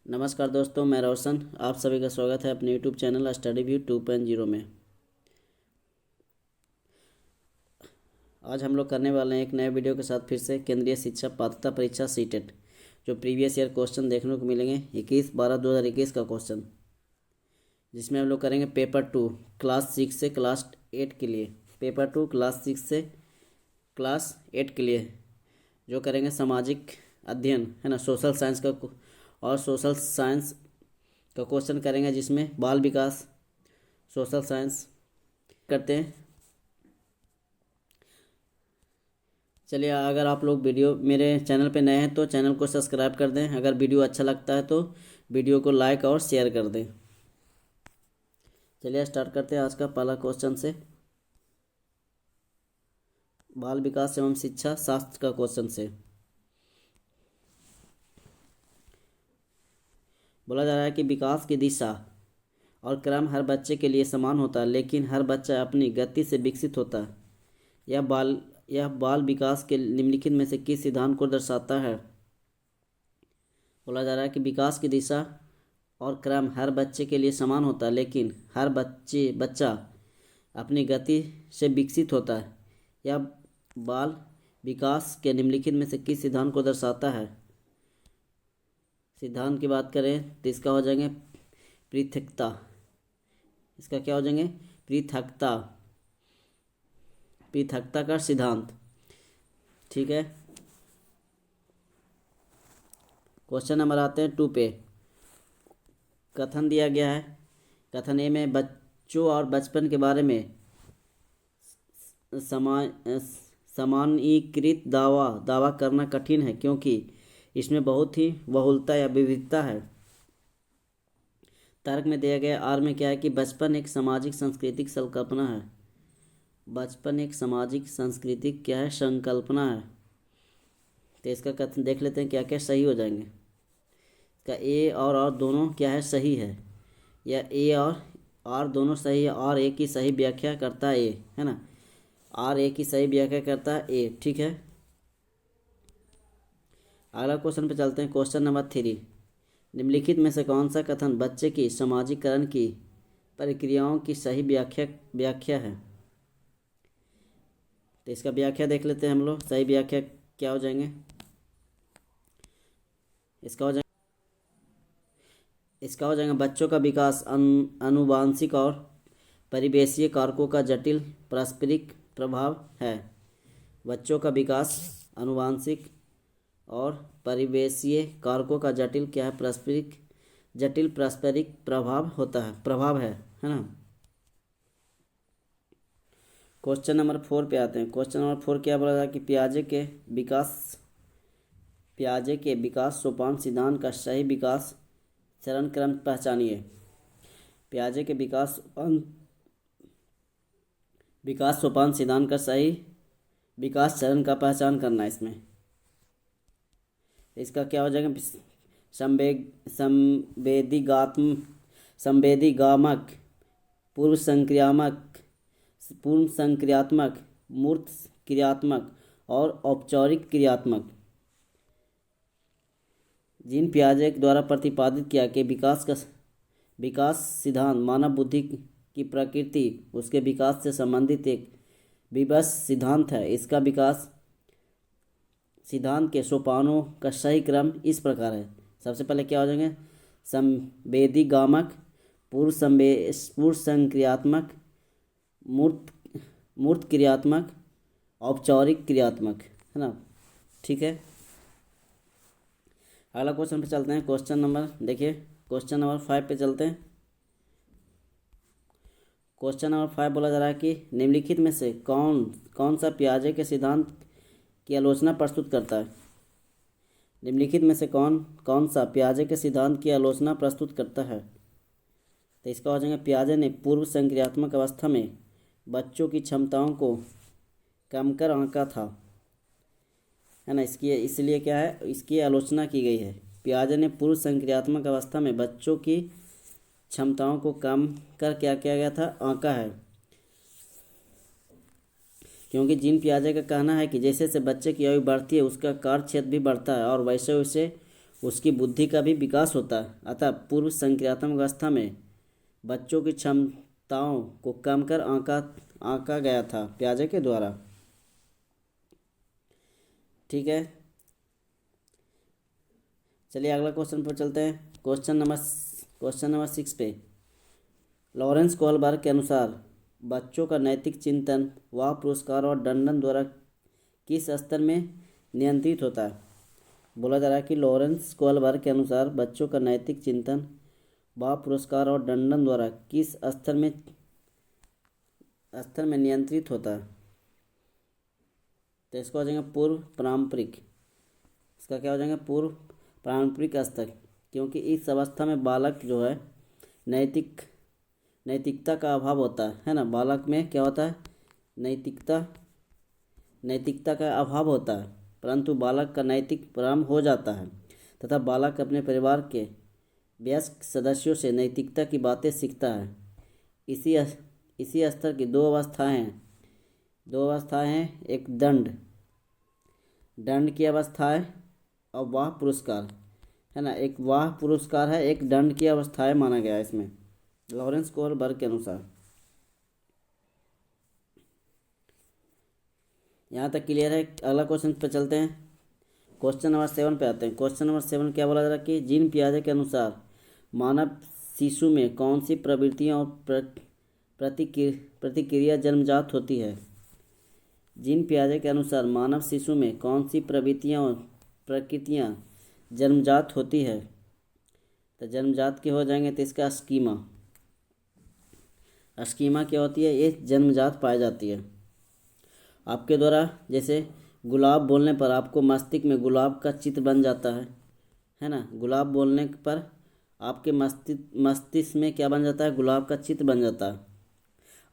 नमस्कार दोस्तों, मैं रोशन। आप सभी का स्वागत है अपने यूट्यूब चैनल स्टडी व्यू 2.0 में। आज हम लोग करने वाले हैं एक नए वीडियो के साथ फिर से केंद्रीय शिक्षा पात्रता परीक्षा सीटेट, जो प्रीवियस ईयर क्वेश्चन देखने को मिलेंगे 21/12/2021 का क्वेश्चन, जिसमें हम लोग करेंगे पेपर 2 क्लास 6 से क्लास 8 के लिए। पेपर 2 क्लास 6 से क्लास 8 के लिए जो करेंगे सामाजिक अध्ययन है ना, सोशल साइंस का और सोशल साइंस का क्वेश्चन करेंगे, जिसमें बाल विकास सोशल साइंस करते हैं। चलिए, अगर आप लोग वीडियो मेरे चैनल पे नए हैं तो चैनल को सब्सक्राइब कर दें। अगर वीडियो अच्छा लगता है तो वीडियो को लाइक और शेयर कर दें। चलिए स्टार्ट करते हैं आज का पहला क्वेश्चन से, बाल विकास एवं शिक्षा शास्त्र का क्वेश्चन से। बोला जा रहा है कि विकास की दिशा और क्रम हर बच्चे के लिए समान होता है, लेकिन हर बच्चा अपनी गति से विकसित होता है। यह बाल विकास के निम्नलिखित में से किस सिद्धांत को दर्शाता है? बोला जा रहा है कि विकास की दिशा और क्रम हर बच्चे के लिए समान होता है, लेकिन हर बच्चा अपनी गति से विकसित होता है। यह बाल विकास के निम्नलिखित में से किस सिद्धांत को दर्शाता है? सिद्धांत की बात करें तो इसका हो जाएंगे पृथकता। इसका क्या हो जाएंगे? पृथकता का सिद्धांत। ठीक है, क्वेश्चन नंबर आते हैं 2 पे। कथन दिया गया है। कथन ए में बच्चों और बचपन के बारे में सामान्यीकृत दावा करना कठिन है, क्योंकि इसमें बहुत ही बहुलता या विविधता है। तर्क में दिया गया आर में क्या है कि बचपन एक सामाजिक सांस्कृतिक संकल्पना है। बचपन एक सामाजिक सांस्कृतिक क्या है? संकल्पना है। तो इसका कथन देख लेते हैं क्या क्या सही हो जाएंगे। इसका ए और दोनों क्या है? सही है। या ए और आर दोनों सही है, और ए की सही व्याख्या करता है ए, है ना। आर ए की सही व्याख्या करता है ए। ठीक है, अगला क्वेश्चन पे चलते हैं। क्वेश्चन नंबर 3, निम्नलिखित में से कौन सा कथन बच्चे की सामाजिकरण की प्रक्रियाओं की सही व्याख्या है? तो इसका व्याख्या देख लेते हैं हम लोग। सही व्याख्या क्या हो जाएंगे? इसका हो जाएगा बच्चों का विकास आनुवांशिक और परिवेशीय कारकों का जटिल पारस्परिक प्रभाव है। बच्चों का विकास आनुवांशिक और परिवेशीय कारकों का जटिल क्या है? पारस्परिक प्रभाव है ना। क्वेश्चन नंबर 4 पे आते हैं। क्वेश्चन नंबर 4 क्या बोला था कि पियाजे के विकास सोपान सिद्धांत का सही विकास चरण क्रम पहचानिए। पियाजे के विकास सोपान सिद्धांत का सही विकास चरण का पहचान करना है इसमें। इसका क्या हो जाएगा? संवेदीगामक, पूर्व संक्रियात्मक, मूर्त क्रियात्मक और औपचारिक क्रियात्मक। जीन पियाजे द्वारा प्रतिपादित किया कि विकास सिद्धांत मानव बुद्धि की प्रकृति, उसके विकास से संबंधित एक विवश सिद्धांत है। इसका विकास सिद्धांत के सोपानों का सही क्रम इस प्रकार है। सबसे पहले क्या हो जाएंगे? संवेदीगामक, पूर्व संक्रियात्मक, मूर्त क्रियात्मक, औपचारिक क्रियात्मक, है ना। ठीक है, अगला क्वेश्चन पे चलते हैं। क्वेश्चन नंबर 5 पे चलते हैं। क्वेश्चन नंबर 5 बोला जा रहा है कि निम्नलिखित में से कौन सा पियाजे के सिद्धांत की आलोचना प्रस्तुत करता है? निम्नलिखित में से कौन सा पियाजे के सिद्धांत की आलोचना प्रस्तुत करता है? तो इसका हो जाएगा पियाजे ने पूर्व संक्रियात्मक अवस्था में बच्चों की क्षमताओं को कम कर आंका था, है ना। इसलिए क्या है? इसकी आलोचना की गई है। पियाजे ने पूर्व संक्रियात्मक अवस्था में बच्चों की क्षमताओं को कम कर क्या किया गया था? आंका है। क्योंकि जीन पियाजे का कहना है कि जैसे जैसे बच्चे की आयु बढ़ती है उसका कार्य क्षेत्र भी बढ़ता है, और वैसे वैसे उसकी बुद्धि का भी विकास होता है। अतः पूर्व संक्रियात्मक अवस्था में बच्चों की क्षमताओं को कम कर आंका गया था पियाजे के द्वारा। ठीक है, चलिए अगला क्वेश्चन पर चलते हैं। क्वेश्चन नंबर 6 पे लॉरेंस कोहलबर्ग के अनुसार बच्चों का नैतिक चिंतन वह पुरस्कार और दंडन द्वारा किस स्तर में नियंत्रित होता है। बोला जा रहा है कि लॉरेंस कोहलबर्ग के अनुसार बच्चों का नैतिक चिंतन वह पुरस्कार और दंडन द्वारा किस स्तर में नियंत्रित होता है। तो इसको हो जाएगा पूर्व पारंपरिक। इसका क्या हो जाएगा? पूर्व पारंपरिक स्तर, क्योंकि इस अवस्था में बालक जो है नैतिकता का अभाव होता है ना। बालक में क्या होता है? नैतिकता का अभाव होता है, परंतु बालक का नैतिक प्रारंभ हो जाता है तथा बालक अपने परिवार के वयस्क सदस्यों से नैतिकता की बातें सीखता है। इसी स्तर की दो अवस्थाएं हैं, एक दंड की अवस्था है और वाह पुरस्कार है ना। एक वाह पुरस्कार है, एक दंड की अवस्थाएं माना गया है इसमें लॉरेंस कोहलबर्ग के अनुसार। यहाँ तक क्लियर है। अगला क्वेश्चन पे चलते हैं। क्वेश्चन नंबर 7 पे आते हैं। क्वेश्चन नंबर 7 क्या बोला जा रहा है कि जीन पियाजे के अनुसार मानव शिशु में कौन सी प्रवृत्तियाँ और प्रतिक्रिया जन्मजात होती है। जीन पियाजे के अनुसार मानव शिशु में कौन सी प्रवृत्तियाँ और प्रकृतियाँ जन्मजात होती है। तो जन्मजात के हो जाएंगे तो इसका स्कीमा क्या होती है? ये जन्मजात पाई जाती है। आपके द्वारा जैसे गुलाब बोलने पर आपको मस्तिष्क में गुलाब का चित्र बन जाता है ना। गुलाब बोलने पर आपके मस्तिष्क में क्या बन जाता है? गुलाब का चित्र बन जाता है।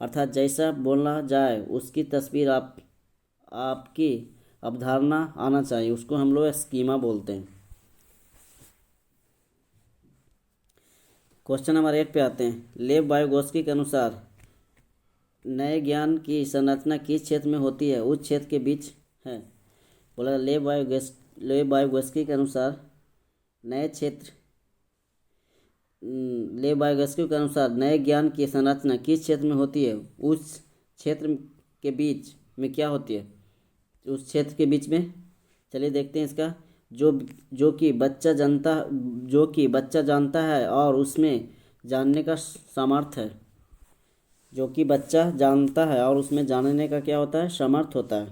अर्थात जैसा बोलना जाए उसकी तस्वीर आपकी अवधारणा आना चाहिए, उसको हम लोग स्कीमा बोलते हैं। क्वेश्चन नंबर 8 पे आते हैं। लेव वाइगोत्स्की के अनुसार नए ज्ञान की संरचना किस क्षेत्र में होती है, उस क्षेत्र के बीच है। बोला लेव वाइगोत्स्की के अनुसार नए ज्ञान की संरचना किस क्षेत्र में होती है, उस क्षेत्र के बीच में क्या होती है? उस क्षेत्र के बीच में चलिए देखते हैं इसका। जो कि बच्चा जानता है और उसमें जानने का सामर्थ्य है। जो कि बच्चा जानता है और उसमें जानने का क्या होता है? सामर्थ्य होता है।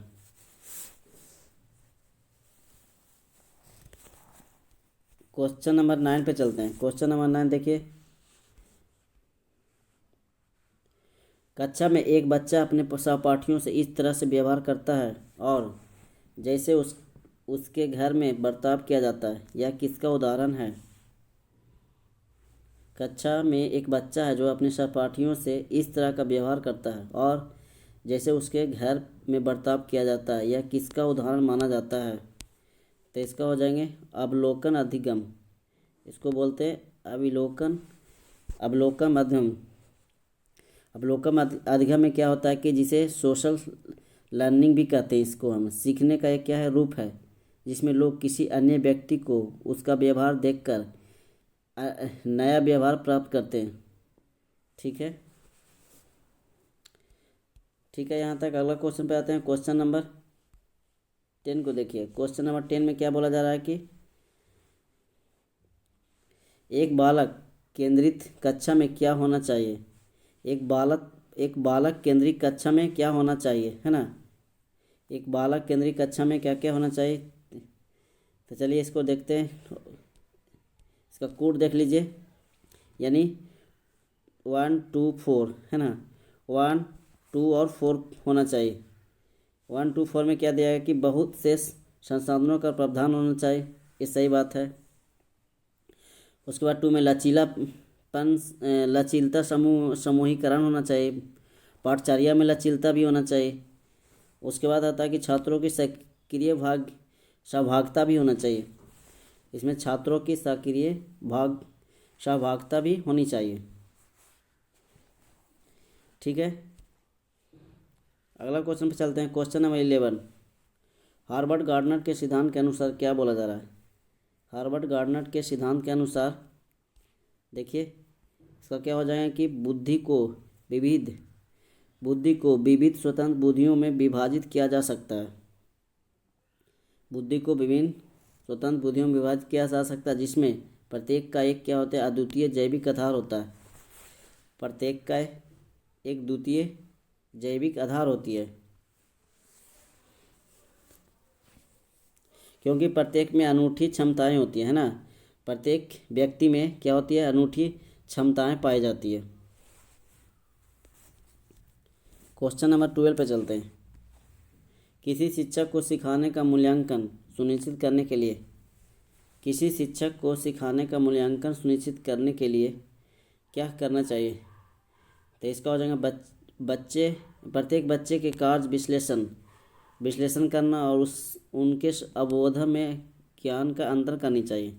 क्वेश्चन नंबर 9 पे चलते हैं। क्वेश्चन नंबर 9 देखिए। कक्षा में एक बच्चा अपने सहपाठियों से इस तरह से व्यवहार करता है और जैसे उसके घर में बर्ताव किया जाता है, यह किसका उदाहरण है। कक्षा में एक बच्चा है जो अपने सहपाठियों से इस तरह का व्यवहार करता है और जैसे उसके घर में बर्ताव किया जाता है, यह किसका उदाहरण माना जाता है। तो इसका हो जाएंगे अवलोकन अधिगम। इसको बोलते हैं अवलोकन अधिगम में क्या होता है कि जिसे सोशल लर्निंग भी कहते हैं। इसको हम सीखने का एक क्या है? रूप है, जिसमें लोग किसी अन्य व्यक्ति को उसका व्यवहार देखकर नया व्यवहार प्राप्त करते हैं। ठीक है, यहाँ तक। अगला क्वेश्चन पे आते हैं। क्वेश्चन नंबर 10 को देखिए। क्वेश्चन नंबर 10 में क्या बोला जा रहा है कि एक बालक केंद्रित कक्षा में क्या होना चाहिए। एक बालक केंद्रित कक्षा में क्या होना चाहिए, है ना। एक बालक केंद्रित कक्षा में क्या क्या होना चाहिए। तो चलिए इसको देखते हैं। इसका कोड देख लीजिए, यानी 1 2 4 है ना। 1 2 और 4 होना चाहिए। 1 2 4 में क्या दिया है कि बहुत से संसाधनों का प्रावधान होना चाहिए। ये सही बात है। उसके बाद 2 में लचीलता समूहीकरण होना चाहिए। पाठचर्या में लचीलता भी होना चाहिए। उसके बाद आता है कि छात्रों की सक्रिय सहभागिता भी होना चाहिए। इसमें छात्रों की सक्रिय सहभागिता भी होनी चाहिए। ठीक है, अगला क्वेश्चन पे चलते हैं। Question number 11। हार्वर्ड गार्डनर के सिद्धांत के अनुसार क्या बोला जा रहा है। हार्वर्ड गार्डनर के सिद्धांत के अनुसार देखिए इसका क्या हो जाएगा कि बुद्धि को विविध स्वतंत्र बुद्धियों में विभाजित किया जा सकता है। बुद्धि को विभिन्न स्वतंत्र बुद्धियों में विभाजित किया जा सकता है, जिसमें प्रत्येक का एक क्या होता है, अद्वितीय जैविक आधार होता है। प्रत्येक का एक द्वितीय जैविक आधार होती है, क्योंकि प्रत्येक में अनूठी क्षमताएं होती है ना। प्रत्येक व्यक्ति में क्या होती है, अनूठी क्षमताएं पाई जाती है। क्वेश्चन नंबर 12 पे चलते हैं। किसी शिक्षक को सिखाने का मूल्यांकन सुनिश्चित करने के लिए क्या करना चाहिए? तो इसका हो जाएगा प्रत्येक बच्चे के कार्य विश्लेषण करना और उनके अवबोध में ज्ञान का अंतर करनी चाहिए।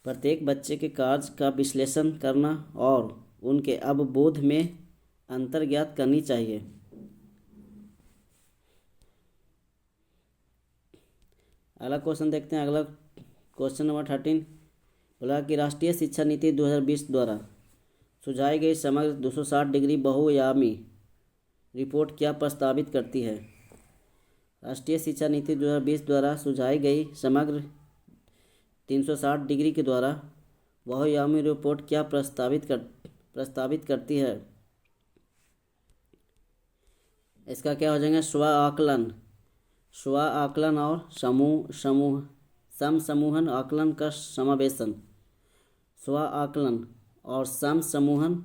प्रत्येक बच्चे के कार्य का विश्लेषण करना और उनके अवबोध में अंतर ज्ञात करनी चाहिए। अगला क्वेश्चन देखते हैं। अगला क्वेश्चन नंबर 13 बोला कि राष्ट्रीय शिक्षा नीति 2020 द्वारा सुझाई गई समग्र 260 डिग्री बहुआयामी रिपोर्ट क्या प्रस्तावित करती है? राष्ट्रीय शिक्षा नीति 2020 द्वारा सुझाई गई समग्र 360 डिग्री के द्वारा बहुआयामी रिपोर्ट क्या प्रस्तावित करती है? इसका क्या हो जाएगा? स्व आकलन और समूहन आकलन का समावेशन। स्व आकलन और समूहन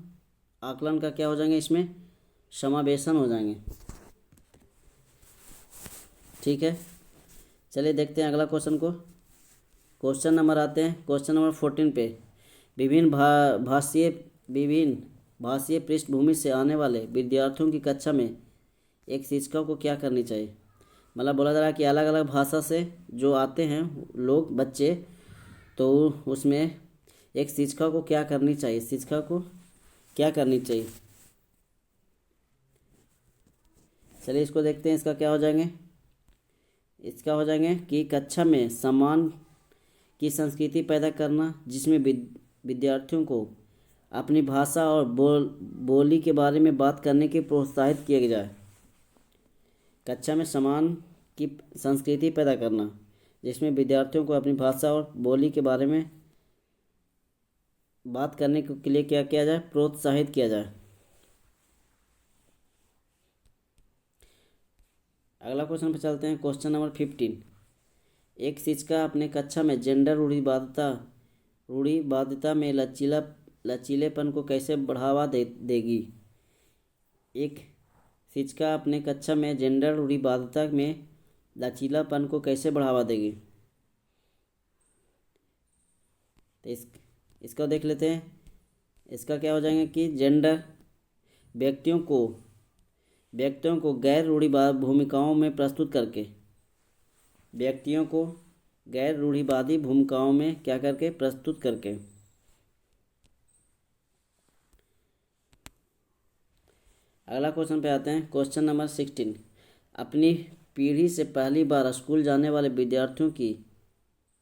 आकलन का क्या हो जाएंगे? इसमें समावेशन हो जाएंगे। ठीक है, चलिए देखते हैं अगला क्वेश्चन को। क्वेश्चन नंबर आते हैं क्वेश्चन नंबर 14 पे। विभिन्न भाषीय पृष्ठभूमि से आने वाले विद्यार्थियों की कक्षा में एक शिक्षक को क्या करनी चाहिए? मतलब बोला जा रहा है कि अलग अलग भाषा से जो आते हैं लोग बच्चे, तो उसमें एक शिक्षक को क्या करनी चाहिए? चलिए इसको देखते हैं। इसका क्या हो जाएंगे? इसका हो जाएंगे कि कक्षा में सम्मान की संस्कृति पैदा करना, जिसमें विद्यार्थियों को अपनी भाषा और बोली के बारे में बात करने के प्रोत्साहित किया जाए। कक्षा में सम्मान की संस्कृति पैदा करना, जिसमें विद्यार्थियों को अपनी भाषा और बोली के बारे में बात करने के लिए क्या किया जाए? प्रोत्साहित किया जाए। अगला क्वेश्चन पे चलते हैं। Question number 15। एक शिक्षिका अपने कक्षा में जेंडर रूढ़िवादिता में लचीलेपन को कैसे बढ़ावा देगी? एक शिक्षिका अपने कक्षा में जेंडर रूढ़िवादिता में लचीलापन को कैसे बढ़ावा देगी? तो इसका देख लेते हैं। इसका क्या हो जाएगा कि जेंडर व्यक्तियों को गैर रूढ़िवादी भूमिकाओं में प्रस्तुत करके, व्यक्तियों को गैर रूढ़िवादी भूमिकाओं में क्या करके प्रस्तुत करके। अगला क्वेश्चन पे आते हैं। Question number 16। अपनी पीढ़ी से पहली बार स्कूल जाने वाले विद्यार्थियों की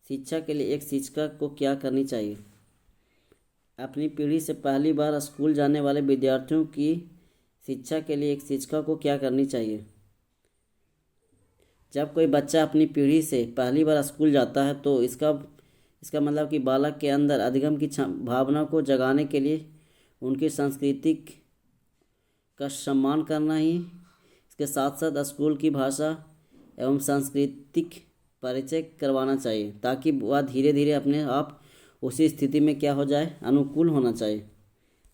शिक्षा के लिए एक शिक्षक को क्या करनी चाहिए? अपनी पीढ़ी से पहली बार स्कूल जाने वाले विद्यार्थियों की शिक्षा के लिए एक शिक्षक को क्या करनी चाहिए? जब कोई बच्चा अपनी पीढ़ी से पहली बार स्कूल जाता है तो इसका मतलब कि बालक के अंदर अधिगम की भावना को जगाने के लिए उनकी संस्कृति का सम्मान करना ही, इसके साथ साथ स्कूल की भाषा एवं सांस्कृतिक परिचय करवाना चाहिए, ताकि वह धीरे धीरे अपने आप उसी स्थिति में क्या हो जाए? अनुकूल होना चाहिए,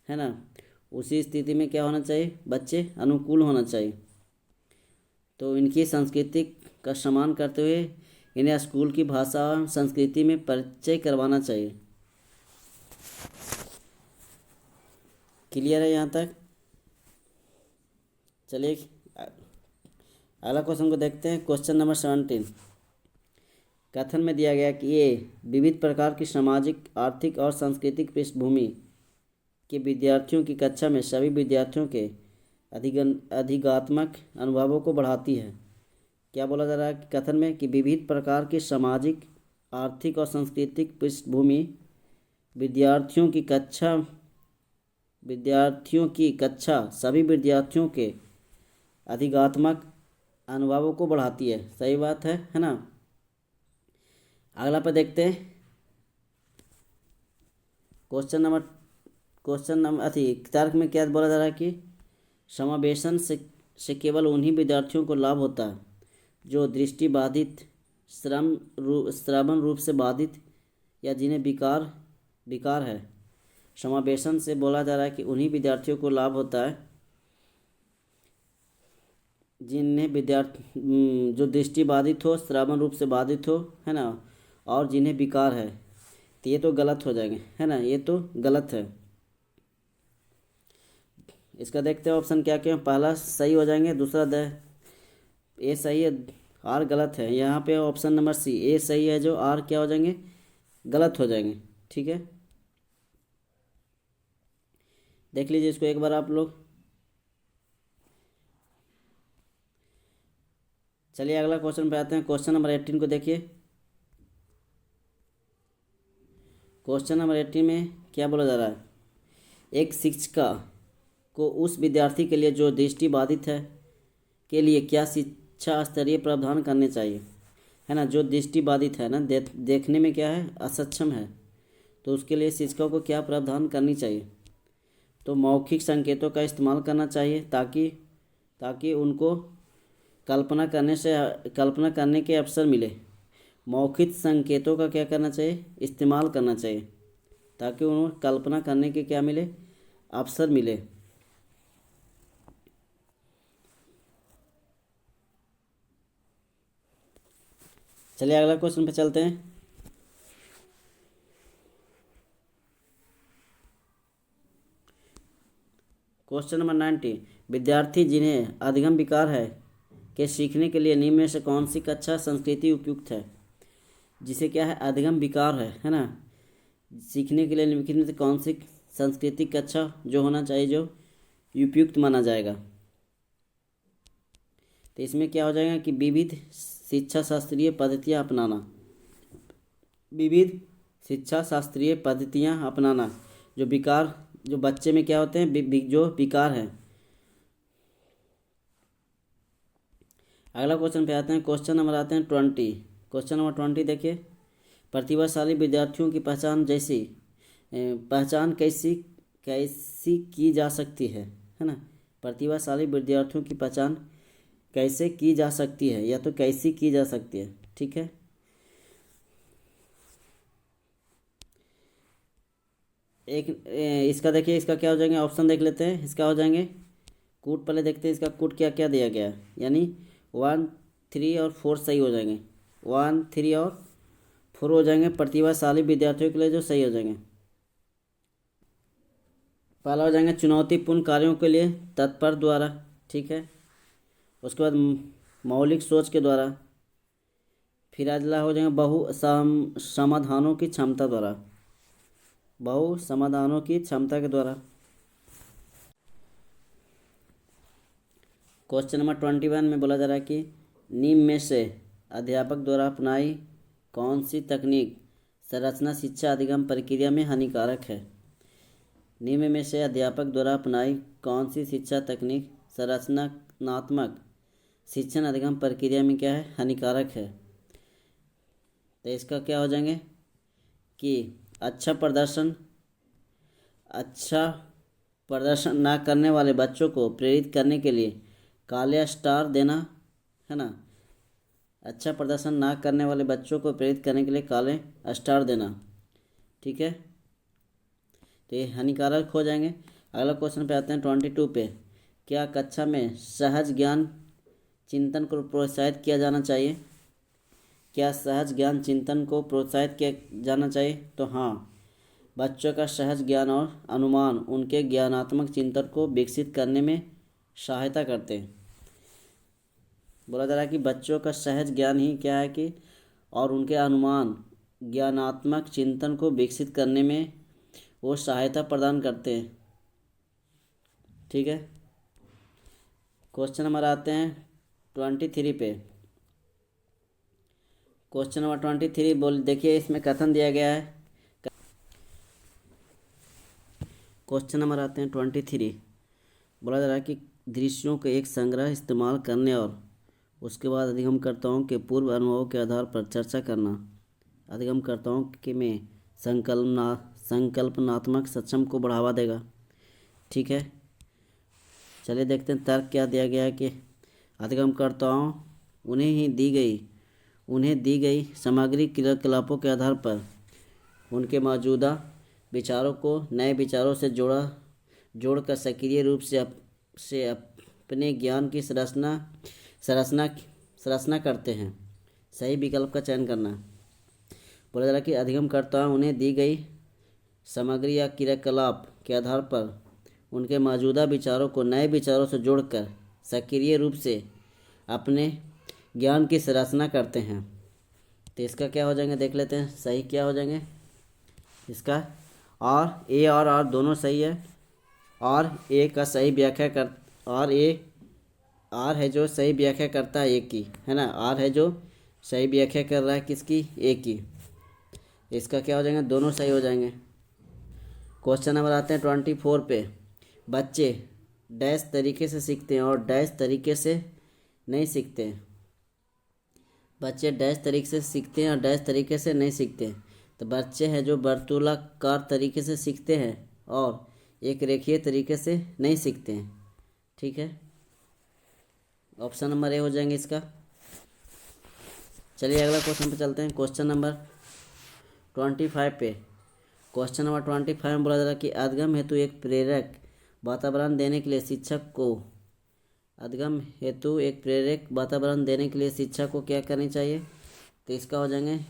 है ना। उसी स्थिति में क्या होना चाहिए? बच्चे अनुकूल होना चाहिए। तो इनकी संस्कृति का सम्मान करते हुए इन्हें स्कूल की भाषा और संस्कृति में परिचय करवाना चाहिए। क्लियर है यहाँ तक? चलिए अगला क्वेश्चन को देखते हैं। Question number 17। कथन में दिया गया कि ये विविध प्रकार की सामाजिक, आर्थिक और सांस्कृतिक पृष्ठभूमि के विद्यार्थियों की कक्षा में सभी विद्यार्थियों के अधिगात्मक अनुभवों को बढ़ाती है। क्या बोला जा रहा है कथन में? कि विविध प्रकार की सामाजिक, आर्थिक और सांस्कृतिक पृष्ठभूमि, विद्यार्थियों की कक्षा सभी विद्यार्थियों के अधिगात्मक अनुभवों को बढ़ाती है। सही बात है ना। अगला पर देखते हैं। क्वेश्चन नंबर तर्क में क्या बोला जा रहा है कि समावेशन से केवल उन्हीं विद्यार्थियों को लाभ होता है जो दृष्टि बाधित, श्रवण रूप से बाधित या जिन्हें विकार है। समावेशन से बोला जा रहा है कि उन्हीं विद्यार्थियों को लाभ होता है जो दृष्टि बाधित हो, श्रवण रूप से बाधित हो, है ना, और जिन्हें विकार है। तो ये तो गलत हो जाएंगे, है ना, ये तो गलत है। इसका देखते हैं ऑप्शन क्या क्या। पहला सही हो जाएंगे, दूसरा ए सही है, आर गलत है। यहाँ पे ऑप्शन नंबर सी ए सही है, जो आर क्या हो जाएंगे, गलत हो जाएंगे। ठीक है, देख लीजिए इसको एक बार आप लोग। चलिए अगला क्वेश्चन पे आते हैं। क्वेश्चन नंबर 18 को देखिए। क्वेश्चन नंबर 18 में क्या बोला जा रहा है, एक शिक्षिका को उस विद्यार्थी के लिए जो दृष्टि बाधित है के लिए क्या शिक्षा स्तरीय प्रावधान करने चाहिए, है ना। जो दृष्टि बाधित है ना, देखने में क्या है, असक्षम है, तो उसके लिए शिक्षिका को क्या प्रावधान करनी चाहिए। तो मौखिक संकेतों का इस्तेमाल करना चाहिए ताकि उनको कल्पना करने के अवसर मिले। मौखिक संकेतों का क्या करना चाहिए, इस्तेमाल करना चाहिए ताकि उन्हें कल्पना करने के क्या मिले, अवसर मिले। चलिए अगला क्वेश्चन पे चलते हैं। क्वेश्चन नंबर 90, विद्यार्थी जिन्हें अधिगम विकार है के सीखने के लिए निम्न में से कौन सी कक्षा संस्कृति उपयुक्त है। जिसे क्या है, अधिगम विकार है ना, सीखने के लिए निम्नलिखित में से कौन सी सांस्कृतिक कक्षा जो होना चाहिए जो उपयुक्त माना जाएगा। तो इसमें क्या हो जाएगा कि विविध शिक्षा शास्त्रीय पद्धतियाँ अपनाना, विविध शिक्षा शास्त्रीय पद्धतियाँ अपनाना। जो बच्चे में क्या होते हैं, जो विकार हैं। अगला क्वेश्चन पे आते हैं। क्वेश्चन नंबर आते हैं 20। क्वेश्चन नंबर 20 देखिए। प्रतिभाशाली विद्यार्थियों की पहचान कैसी की जा सकती है ना। प्रतिभाशाली विद्यार्थियों की पहचान कैसे की जा सकती है, या तो कैसी की जा सकती है। ठीक है, इसका देखिए, इसका क्या हो जाएंगे, ऑप्शन देख लेते हैं। इसका हो जाएंगे कूट, पहले देखते हैं इसका कूट क्या क्या दिया गया है। यानी 1, 3 और 4 सही हो जाएंगे। 1, 3 और 4 हो जाएंगे प्रतिभाशाली विद्यार्थियों के लिए जो सही हो जाएंगे। पहला हो जाएंगे चुनौतीपूर्ण कार्यों के लिए तत्पर द्वारा। ठीक है, उसके बाद मौलिक सोच के द्वारा। फिर अगला हो जाएगा समाधानों की क्षमता द्वारा, समाधानों की क्षमता के द्वारा। क्वेश्चन नंबर 21 में बोला जा रहा है कि निम्न में से अध्यापक द्वारा अपनाई कौन सी तकनीक संरचना शिक्षा अधिगम प्रक्रिया में हानिकारक है। निम्न में से अध्यापक द्वारा अपनाई कौन सी शिक्षा तकनीक संरचनात्मक शिक्षण अधिगम प्रक्रिया में क्या है, हानिकारक है। तो इसका क्या हो जाएंगे कि अच्छा प्रदर्शन ना करने वाले बच्चों को प्रेरित करने के लिए काले स्टार देना, है ना। अच्छा प्रदर्शन ना करने वाले बच्चों को प्रेरित करने के लिए काले स्टार देना। ठीक है, तो ये हानिकारक हो जाएंगे। अगला क्वेश्चन पे आते हैं 22 पे। क्या कक्षा में सहज ज्ञान चिंतन को प्रोत्साहित किया जाना चाहिए। क्या सहज ज्ञान चिंतन को प्रोत्साहित किया जाना चाहिए। तो हाँ, बच्चों का सहज ज्ञान और अनुमान उनके ज्ञानात्मक चिंतन को विकसित करने में सहायता करते हैं। बोला जा रहा है कि बच्चों का सहज ज्ञान ही क्या है कि और उनके अनुमान ज्ञानात्मक चिंतन को विकसित करने में वो सहायता प्रदान करते हैं। ठीक है, क्वेश्चन नंबर आते हैं 23 पे। क्वेश्चन नंबर 23 बोल देखिए, इसमें कथन दिया गया है। क्वेश्चन नंबर आते हैं 23। बोला जा रहा है कि दृश्यों के एक संग्रह इस्तेमाल करने और उसके बाद अधिगमकर्ताओं के पूर्व अनुभवों के आधार पर चर्चा करना अधिगमकर्ताओं के में संकल्पनात्मक सक्षम को बढ़ावा देगा। ठीक है, चलिए देखते हैं तर्क क्या दिया गया है कि अधिगमकर्ताओं उन्हें दी गई सामग्री क्रियाकलापों के आधार पर उनके मौजूदा विचारों को नए विचारों से जोड़कर सक्रिय रूप से अपने ज्ञान की संरचना करते हैं। सही विकल्प का चयन करना। बोला जा रहा है कि अधिगमकर्ता उन्हें दी गई सामग्री या क्रियाकलाप के आधार पर उनके मौजूदा विचारों को नए विचारों से जोड़कर सक्रिय रूप से अपने ज्ञान की संरचना करते हैं। तो इसका क्या हो जाएंगे, देख लेते हैं सही क्या हो जाएंगे इसका। और ए और आर दोनों सही है। और ए का सही व्याख्या कर और ए आर है जो सही व्याख्या करता है ए की, है ना। आर है जो सही व्याख्या कर रहा है किसकी, ए की। इसका क्या हो जाएंगे, दोनों सही हो जाएंगे। क्वेश्चन नंबर आते हैं 24 पे। बच्चे डैश तरीके से सीखते हैं और डैश तरीके से नहीं सीखते हैं। बच्चे डैश तरीके से सीखते हैं और डैश तरीके से नहीं सीखते हैं। तो बच्चे हैं जो वर्तुलाकार तरीके से सीखते हैं और एक रेखीय तरीके से नहीं सीखते हैं। ठीक है, ऑप्शन नंबर ए हो जाएंगे इसका। चलिए अगला क्वेश्चन पे चलते हैं। क्वेश्चन नंबर 25 पे। क्वेश्चन नंबर 25 में बोला जा रहा है कि अधिगम हेतु एक प्रेरक वातावरण देने के लिए शिक्षक को क्या करनी चाहिए। तो इसका हो जाएंगे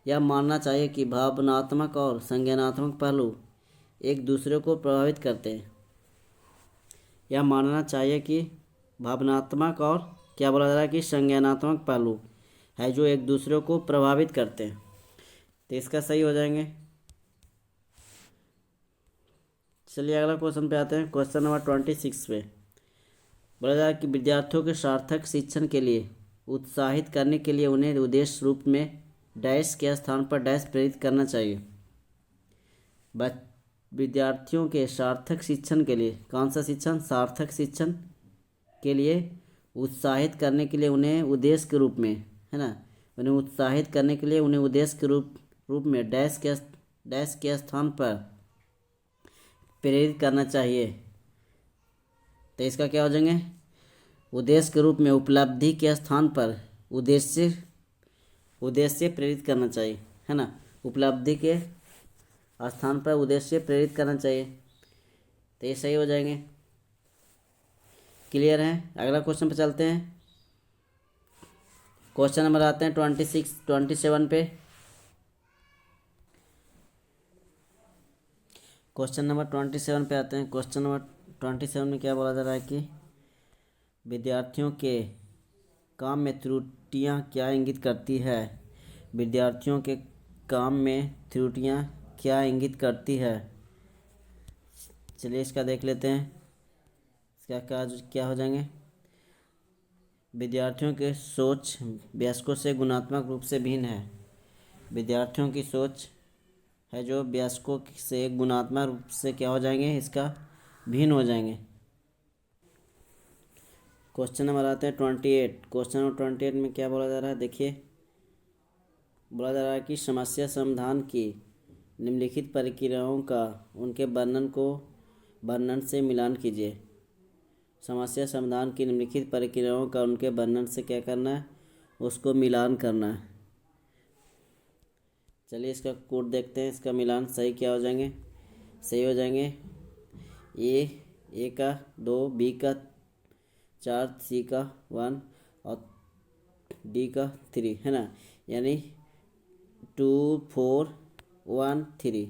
यह मानना चाहिए कि भावनात्मक और संज्ञानात्मक पहलू एक दूसरे को प्रभावित करते हैं। यह मानना चाहिए कि भावनात्मक और क्या बोला जा रहा है कि संज्ञानात्मक पहलू है जो एक दूसरे को प्रभावित करते हैं। तो इसका सही हो जाएंगे। चलिए अगला क्वेश्चन पे आते हैं। क्वेश्चन नंबर 26 पे बोला जा रहा है कि विद्यार्थियों के सार्थक शिक्षण के लिए उत्साहित करने के लिए उन्हें उद्देश्य रूप में डैश के स्थान पर डैश प्रेरित करना चाहिए। विद्यार्थियों के सार्थक शिक्षण के लिए कौन सा शिक्षण, सार्थक शिक्षण के लिए उत्साहित करने के लिए उन्हें उद्देश्य के रूप में, है ना, उन्हें उत्साहित करने के लिए उन्हें उद्देश्य के रूप में डैश के स्थान पर प्रेरित करना चाहिए। तो इसका क्या हो जाएंगे, उद्देश्य के रूप में उपलब्धि के स्थान पर उद्देश्य प्रेरित करना चाहिए, है ना। उपलब्धि के स्थान पर उद्देश्य प्रेरित करना चाहिए। तो ये सही हो जाएंगे। क्लियर है। अगला क्वेश्चन पे चलते हैं। क्वेश्चन नंबर आते हैं 27 पे। क्वेश्चन नंबर 27 पे आते हैं। क्वेश्चन नंबर 27 में क्या बोला जा रहा है कि विद्यार्थियों के काम में त्रुटियां क्या इंगित करती है। विद्यार्थियों के काम में त्रुटियां क्या इंगित करती है। चलिए इसका देख लेते हैं। इसका क्या हो जाएंगे। विद्यार्थियों के सोच वयस्कों से गुणात्मक रूप से भिन्न है। विद्यार्थियों की सोच है जो वयस्कों से गुणात्मक रूप से क्या हो जाएंगे, इसका भिन्न हो जाएंगे। क्वेश्चन नंबर आते हैं 28। क्वेश्चन नंबर 28 में क्या बोला जा रहा है, देखिए बोला जा रहा है कि समस्या समाधान की निम्नलिखित प्रक्रियाओं का उनके वर्णन से मिलान कीजिए। समस्या समाधान की निम्नलिखित प्रक्रियाओं का उनके वर्णन से क्या करना है, उसको मिलान करना है। चलिए इसका कोड देखते हैं। इसका मिलान सही क्या हो जाएंगे, सही हो जाएंगे ए का 2, बी का 4, सी का 1 और डी का 3, है ना। यानी 2 4 1 3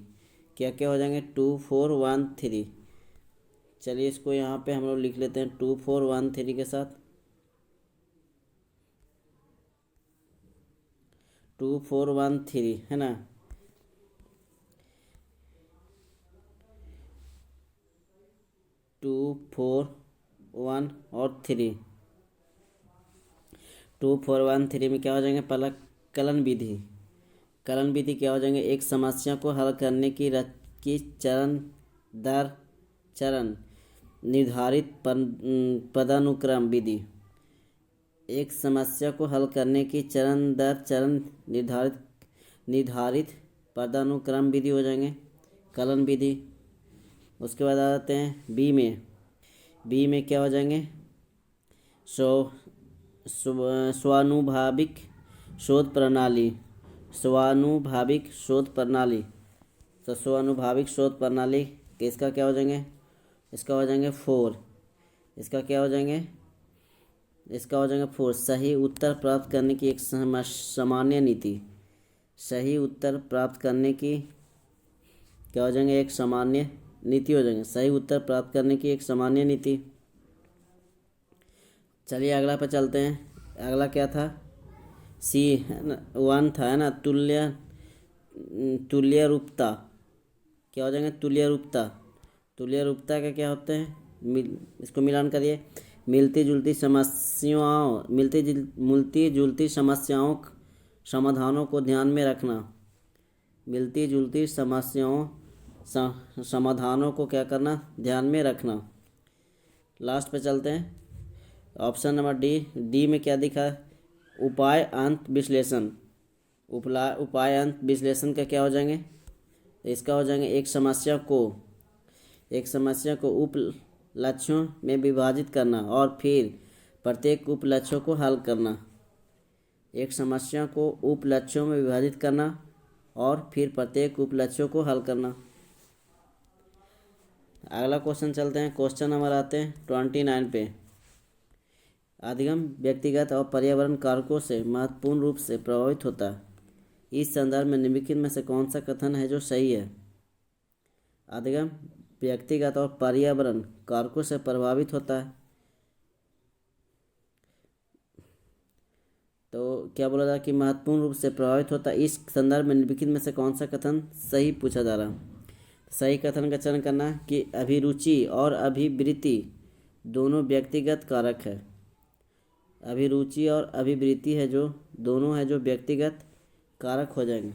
क्या क्या हो जाएंगे, 2 4 1 3। चलिए इसको यहाँ पे हम लोग लिख लेते हैं 2 4 1 3 के साथ। 2 4 1 3, है ना। टू 4 1 और 3, 2 4 1 3 में क्या हो जाएंगे? पहला कलन विधि। कलन विधि क्या हो जाएंगे? एक समस्या को हल करने की चरण दर चरण निर्धारित पदानुक्रम विधि। एक समस्या को हल करने की चरण दर चरण निर्धारित पदानुक्रम विधि हो जाएंगे कलन विधि। उसके बाद आ जाते हैं बी में क्या हो जाएंगे? स्वानुभाविक शोध प्रणाली। स्वानुभाविक शोध प्रणाली। तो स्वानुभाविक शोध प्रणाली के इसका क्या हो जाएंगे? इसका हो जाएंगे 4। इसका क्या हो जाएंगे? इसका हो जाएंगे 4। सही उत्तर प्राप्त करने की एक सामान्य नीति। सही उत्तर प्राप्त करने की क्या हो जाएंगे? एक सामान्य नीति हो जाएंगे। सही उत्तर प्राप्त करने की एक सामान्य नीति। चलिए अगला पे चलते हैं। अगला क्या था? C1 था, है ना? तुल्य रूपता। क्या हो जाएंगे? तुल्य रूपता। तुल्य रूपता का क्या होते हैं? इसको मिलान करिए। मिलती जुलती समस्याओं समाधानों को ध्यान में रखना। मिलती जुलती समस्याओं समाधानों को क्या करना? ध्यान में रखना। लास्ट पे चलते हैं। ऑप्शन नंबर डी में क्या दिखा? उपाय अंत विश्लेषण। उपाय अंत विश्लेषण का क्या हो जाएंगे? इसका हो जाएंगे एक समस्या को उप लक्ष्यों में विभाजित करना और फिर प्रत्येक उप लक्ष्यों को हल करना। एक समस्या को उप लक्ष्यों में विभाजित करना और फिर प्रत्येक उप लक्ष्यों को हल करना। अगला क्वेश्चन चलते हैं। क्वेश्चन नंबर आते हैं 29 पे। अधिगम व्यक्तिगत और पर्यावरण कारकों से महत्वपूर्ण रूप से प्रभावित होता है। इस संदर्भ में निम्नलिखित में से कौन सा कथन है जो सही है? अधिगम व्यक्तिगत और पर्यावरण कारकों से प्रभावित होता है। तो क्या बोला जा रहा है कि महत्वपूर्ण रूप से प्रभावित होता है। इस संदर्भ में निम्नलिखित में से कौन सा कथन सही पूछा जा रहा है? सही कथन का चयन करना है कि अभिरुचि और अभिवृत्ति दोनों व्यक्तिगत कारक है। अभिरुचि और अभिवृत्ति है जो दोनों है जो व्यक्तिगत कारक हो जाएंगे।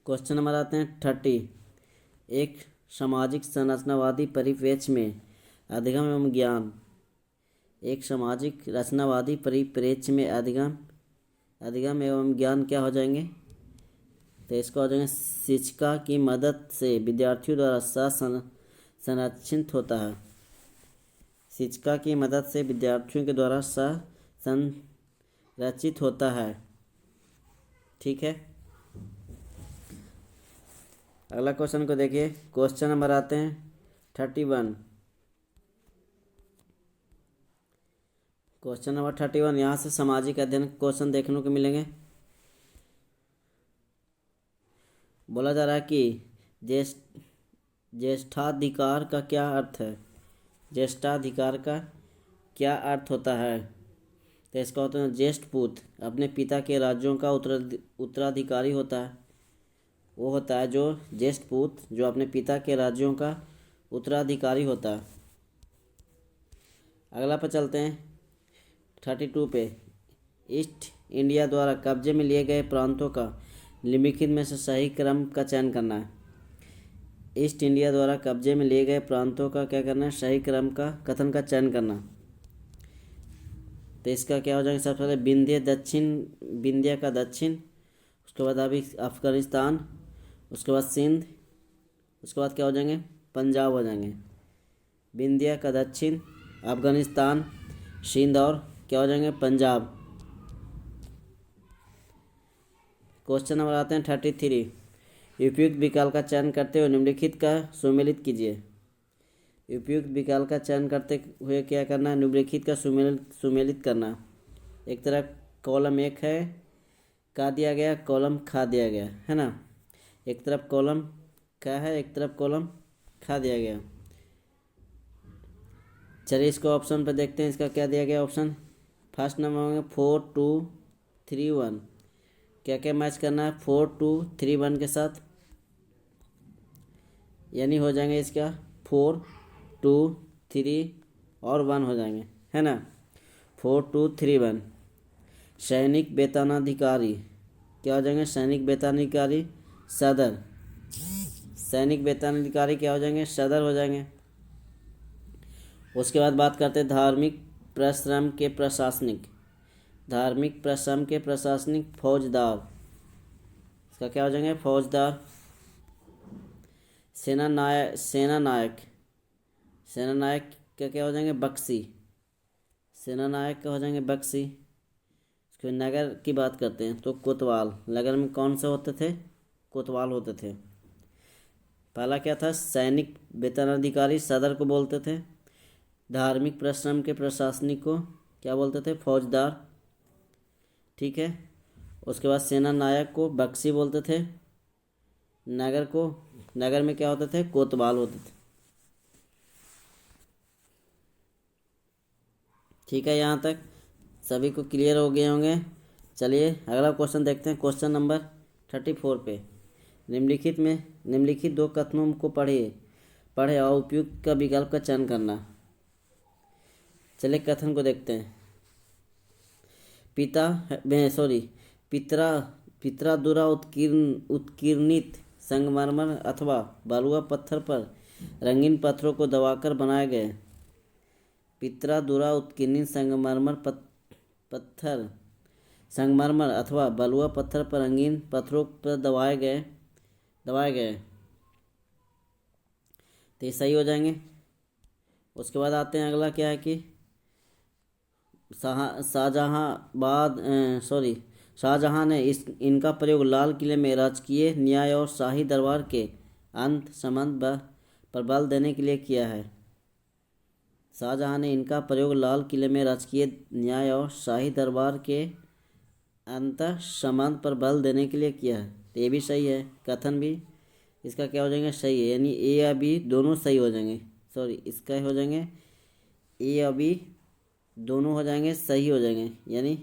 क्वेश्चन नंबर आते हैं 30। एक सामाजिक संरचनावादी परिप्रेक्ष्य में अधिगम एवं ज्ञान। एक सामाजिक रचनावादी परिप्रेक्ष्य में अधिगम एवं ज्ञान क्या हो जाएंगे? तो इसका हो जाएंगे शिक्षिका की मदद से विद्यार्थियों द्वारा संरक्षित होता है। शिक्षिका की मदद से विद्यार्थियों के द्वारा संरचित होता है। ठीक है। अगला क्वेश्चन को देखिए। क्वेश्चन नंबर आते हैं 31। क्वेश्चन नंबर 31 यहाँ से सामाजिक अध्ययन क्वेश्चन देखने को मिलेंगे। बोला जा रहा है कि ज्येष्ठाधिकार का क्या अर्थ है? ज्येष्ठाधिकार का क्या अर्थ होता है? तो इसका होता है ज्येष्ठ पुत्र अपने पिता के राज्यों का उत्तराधिकारी होता है। वो होता है जो ज्येष्ठ पुत्र जो अपने पिता के राज्यों का उत्तराधिकारी होता है। अगला पर चलते हैं 32 पे। ईस्ट इंडिया द्वारा कब्जे में लिए गए प्रांतों का निम्नलिखित में से सही क्रम का चयन करना है। ईस्ट इंडिया द्वारा कब्जे में लिए गए प्रांतों का क्या करना है? सही क्रम का कथन का चयन करना। तो इसका क्या हो जाएगा? सबसे पहले विंध्य का दक्षिण, उसके बाद अभी अफगानिस्तान, उसके बाद सिंध, उसके बाद क्या हो जाएंगे? पंजाब हो जाएंगे। विंध्य का दक्षिण, अफगानिस्तान, सिंध और क्या हो जाएंगे? पंजाब। क्वेश्चन नंबर आते हैं 33। उपयुक्त विकल्प का चयन करते हुए निम्नलिखित का सुमेलित कीजिए। उपयुक्त विकल्प का चयन करते हुए क्या करना है? निम्नलिखित का सुमेलित करना। एक तरफ कॉलम 1 है का दिया गया, कॉलम खा दिया गया, है ना? एक तरफ कॉलम का है, एक तरफ कॉलम खा दिया गया। चलिए इसको ऑप्शन पर देखते हैं। इसका क्या दिया गया ऑप्शन? फर्स्ट नंबर होंगे 4 2 3 1। क्या क्या मैच करना है 4 2 3 1 के साथ? यानी हो जाएंगे इसका 4 2 3 और 1 हो जाएंगे, है ना? 4231। सैनिक वेतनाधिकारी क्या हो जाएंगे? सैनिक वेतनाधिकारी सदर। सैनिक वेतनाधिकारी क्या हो जाएंगे? सदर हो जाएंगे। उसके बाद बात करते हैं धार्मिक प्रश्रम के प्रशासनिक। धार्मिक प्रश्रम के प्रशासनिक फौजदार, इसका क्या हो जाएंगे? फौजदार। सेना नायक, सेना नायक, सेना नायक क्या हो जाएंगे? बख्शी। सेना नायक क्या हो जाएंगे? बख्शी। उसके नगर की बात करते हैं तो कोतवाल। नगर में कौन से होते थे? कोतवाल होते थे। पहला क्या था? सैनिक वेतनाधिकारी सदर को बोलते थे। धार्मिक प्रश्रम के प्रशासनिक को क्या बोलते थे? फौजदार। ठीक है। उसके बाद सेना नायक को बख्शी बोलते थे। नगर में क्या होते थे? कोतवाल होते थे। ठीक है, यहाँ तक सभी को क्लियर हो गए होंगे। चलिए अगला क्वेश्चन देखते हैं। क्वेश्चन नंबर 34 पे निम्नलिखित दो कथनों को पढ़े और उपयुक्त का विकल्प का चयन करना। चलिए कथन को देखते हैं। पितरादुरा उत्कीर्णित संगमरमर अथवा बालुआ पत्थर पर रंगीन पत्थरों को दबाकर बनाए गए। पितरादुरा उत्कीर्णित संगमरमर अथवा बालुआ पत्थर पर रंगीन पत्थरों पर दबाए गए तो ये सही हो जाएंगे। उसके बाद आते हैं अगला क्या है कि शाहजहां ने इनका प्रयोग लाल किले में राजकीय न्याय और शाही दरबार के अंत संबंध पर बल देने के लिए किया है। शाहजहां ने इनका प्रयोग लाल किले में राजकीय न्याय और शाही दरबार के अंत संबंध पर बल देने के लिए किया है। तो ये भी सही है। कथन भी इसका क्या हो जाएगा? सही है, यानी ए या बी दोनों सही हो जाएंगे। इसका हो जाएंगे ए या बी दोनों हो जाएंगे, सही हो जाएंगे। यानी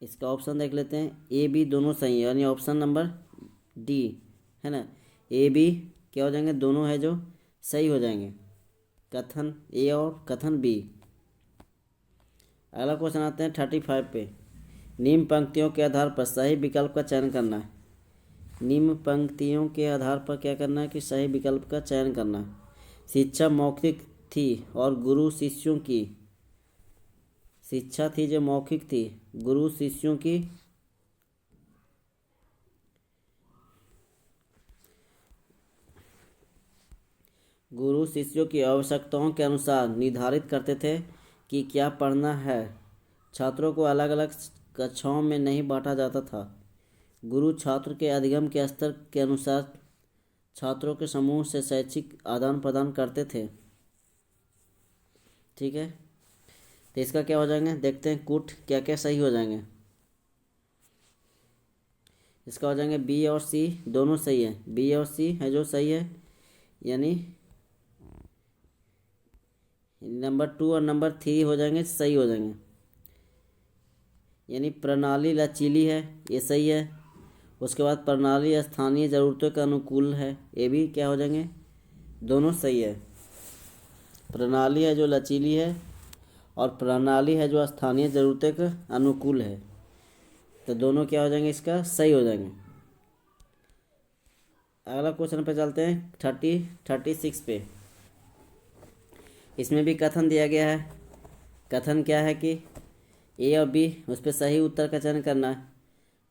इसका ऑप्शन देख लेते हैं। ए बी दोनों सही है, यानी ऑप्शन नंबर डी है ना। ए बी क्या हो जाएंगे? दोनों है जो सही हो जाएंगे। कथन ए और कथन बी। अगला क्वेश्चन आते हैं 35 पे। निम्न पंक्तियों के आधार पर सही विकल्प का चयन करना है। निम्न पंक्तियों के आधार पर क्या करना है कि सही विकल्प का चयन करना। शिक्षा मौखिक थी और गुरु शिष्यों की शिक्षा थी जो मौखिक थी। गुरु शिष्यों की आवश्यकताओं के अनुसार निर्धारित करते थे कि क्या पढ़ना है। छात्रों को अलग अलग कक्षाओं में नहीं बांटा जाता था। गुरु छात्र के अधिगम के स्तर के अनुसार छात्रों के समूह से शैक्षिक आदान प्रदान करते थे। ठीक है, तो इसका क्या हो जाएंगे? देखते हैं कुट क्या क्या सही हो जाएंगे। इसका हो जाएंगे बी और सी दोनों सही है। बी और सी है जो सही है, यानी नंबर 2 और नंबर 3 हो जाएंगे, सही हो जाएंगे। यानी प्रणाली लचीली है, ये सही है। उसके बाद प्रणाली स्थानीय ज़रूरतों के अनुकूल है, ये भी क्या हो जाएंगे? दोनों सही है। प्रणाली है जो लचीली है और प्रणाली है जो स्थानीय ज़रूरतों के अनुकूल है, तो दोनों क्या हो जाएंगे? इसका सही हो जाएंगे। अगला क्वेश्चन पे चलते हैं 36 पे। इसमें भी कथन दिया गया है। कथन क्या है कि ए और बी, उस पर सही उत्तर का चयन करना है।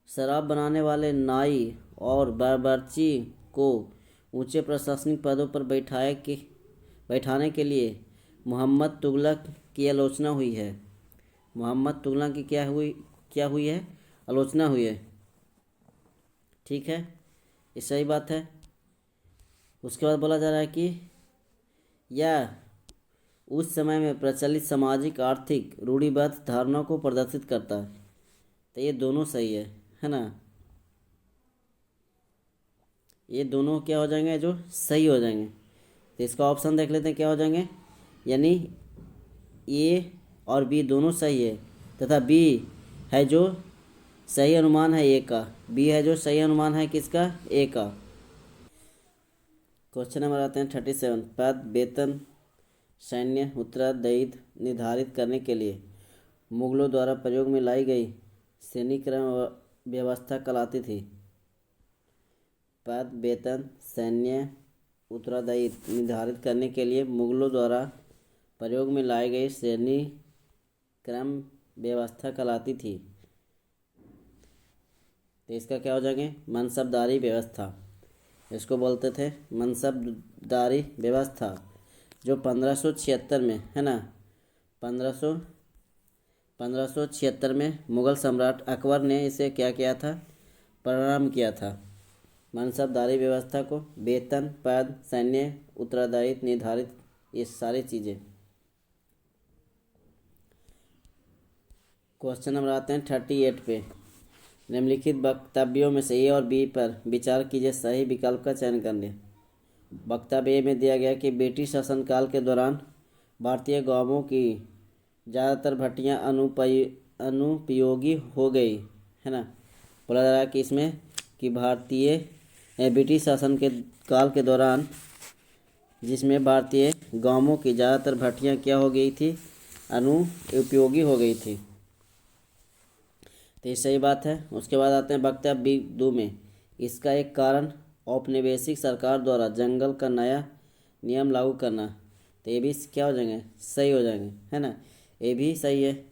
शराब बनाने वाले नाई और बावर्ची को ऊंचे प्रशासनिक पदों पर बैठाने के लिए मोहम्मद तुगलक की आलोचना हुई है। मोहम्मद तुगलक की क्या हुई है? आलोचना हुई है। ठीक है, ये सही बात है। उसके बाद बोला जा रहा है कि यह उस समय में प्रचलित सामाजिक आर्थिक रूढ़िबद्ध धारणाओं को प्रदर्शित करता है। तो ये दोनों सही है ना। ये दोनों क्या हो जाएंगे? जो सही हो जाएंगे। तो इसका ऑप्शन देख लेते हैं क्या हो जाएंगे। यानी ए और बी दोनों सही है, तथा बी है जो सही अनुमान है ए का। बी है जो सही अनुमान है किसका? ए का। क्वेश्चन नंबर आते हैं 37। पद, वेतन, सैन्य उत्तरदायित्व निर्धारित करने के लिए मुगलों द्वारा प्रयोग में लाई गई श्रेणी क्रम व्यवस्था कहलाती थी। पद, वेतन, सैन्य उत्तरदायित्व निर्धारित करने के लिए मुगलों द्वारा प्रयोग में लाई गई श्रेणी क्रम व्यवस्था कहलाती थी। तो इसका क्या हो जाएंगे? मनसबदारी व्यवस्था, इसको बोलते थे मनसबदारी व्यवस्था, जो 1576 में है ना, 1576 में मुग़ल सम्राट अकबर ने इसे क्या किया था? प्रारंभ किया था। मनसबदारी व्यवस्था को वेतन, पद, सैन्य उत्तरदायित्व निर्धारित, ये सारी चीज़ें। क्वेश्चन नंबर आते हैं 38 पे। निम्नलिखित वक्तव्यों में से ए और बी पर विचार कीजिए, सही विकल्प का चयन करने। वक्तव्य ए में दिया गया कि ब्रिटिश शासनकाल के दौरान भारतीय गांवों की ज़्यादातर भट्टियां अनुपयोगी हो गई, है ना। बोला जा रहा है कि इसमें कि ब्रिटिश शासन के काल के दौरान जिसमें भारतीय गांवों की ज़्यादातर भट्टियां क्या हो गई थी? अनुपयोगी हो गई थी। तो ये सही बात है। उसके बाद आते हैं वक्तव्य बी 2 में, इसका एक कारण औपनिवेशिक सरकार द्वारा जंगल का नया नियम लागू करना। तो ये भी क्या हो जाएंगे? सही हो जाएंगे, है ना, ये भी सही है।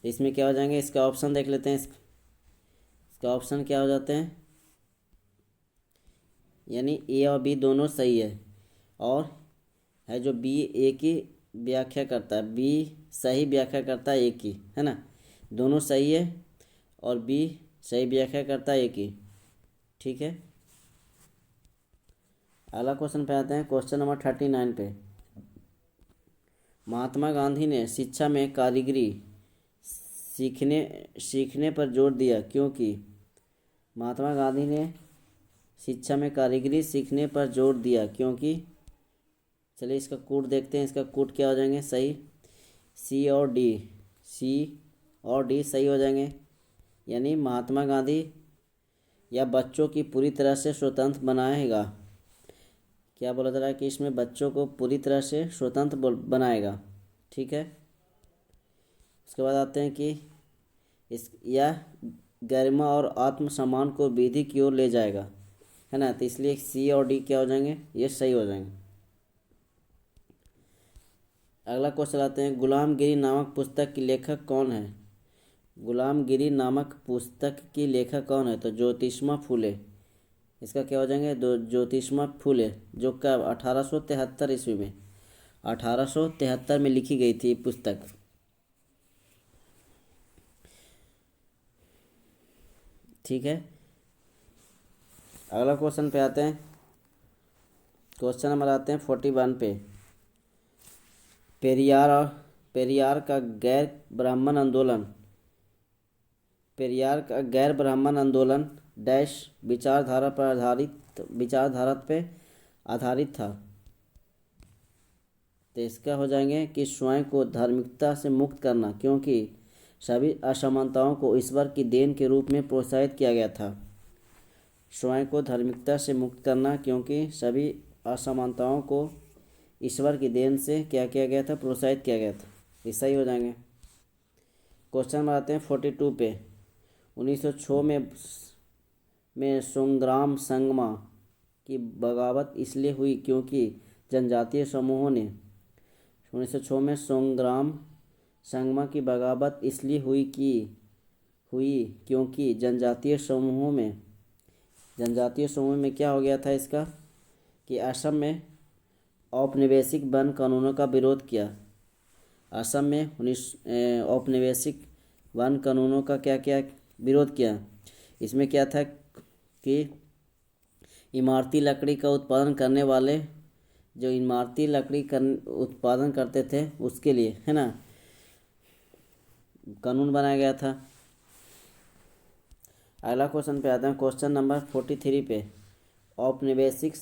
इसमें क्या हो जाएंगे? इसका ऑप्शन देख लेते हैं। इसका ऑप्शन क्या हो जाते हैं? यानी ए और बी दोनों सही है, और है जो बी ए की व्याख्या करता है, बी सही व्याख्या करता है ए की, है ना। दोनों सही है और बी सही व्याख्या करता है ए की, ठीक है। अगला क्वेश्चन पे आते हैं, क्वेश्चन नंबर 39 पे। महात्मा गांधी ने शिक्षा में कारीगरी सीखने पर जोर दिया, क्योंकि महात्मा गांधी ने शिक्षा में कारीगरी सीखने पर जोर दिया क्योंकि, चलिए इसका कोड देखते हैं। इसका कोड क्या हो जाएंगे? सही सी और डी सही हो जाएंगे। यानी महात्मा गांधी या बच्चों की पूरी तरह से स्वतंत्र बनाएगा। क्या बोला जा रहा है? कि इसमें बच्चों को पूरी तरह से स्वतंत्र बनाएगा, ठीक है। उसके बाद आते हैं कि यह गरिमा और आत्मसम्मान को वृद्धि की ओर ले जाएगा, है ना। तो इसलिए सी और डी क्या हो जाएंगे? ये सही हो जाएंगे। अगला क्वेश्चन आते हैं, गुलामगिरी नामक पुस्तक की लेखक कौन है? गुलामगिरी नामक पुस्तक की लेखक कौन है? तो ज्योतिषमा फूले। इसका क्या हो जाएंगे? ज्योतिषमा फूले, जो कब 1873 ईस्वी में 1873 में लिखी गई थी पुस्तक। ठीक है। अगला क्वेश्चन पे आते हैं। क्वेश्चन नंबर आते हैं 41 पे। पेरियार का गैर ब्राह्मण आंदोलन डैश विचारधारा पे आधारित था। तो इसका हो जाएंगे कि स्वयं को धार्मिकता से मुक्त करना, क्योंकि सभी असमानताओं को ईश्वर की देन के रूप में प्रोत्साहित किया गया था। स्वयं को धार्मिकता से मुक्त करना, क्योंकि सभी असमानताओं को ईश्वर की देन से क्या किया गया था? प्रोत्साहित किया गया था। ये सही हो जाएंगे। क्वेश्चन में आते हैं 42 पे। 1906 में संग्राम संगमा की बगावत इसलिए हुई क्योंकि जनजातीय समूहों ने 1906 में संग्राम संगमा की बगावत इसलिए हुई क्योंकि जनजातीय समूह में क्या हो गया था? इसका कि असम में औपनिवेशिक वन कानूनों का विरोध किया। असम में औपनिवेशिक वन कानूनों का क्या क्या विरोध किया। इसमें क्या था कि इमारती लकड़ी का उत्पादन करने वाले जो इमारती लकड़ी उत्पादन करते थे उसके लिए, है ना, कानून बनाया गया था। अगला क्वेश्चन पे आते हैं, क्वेश्चन नंबर 43 पे। औपनिवेशिक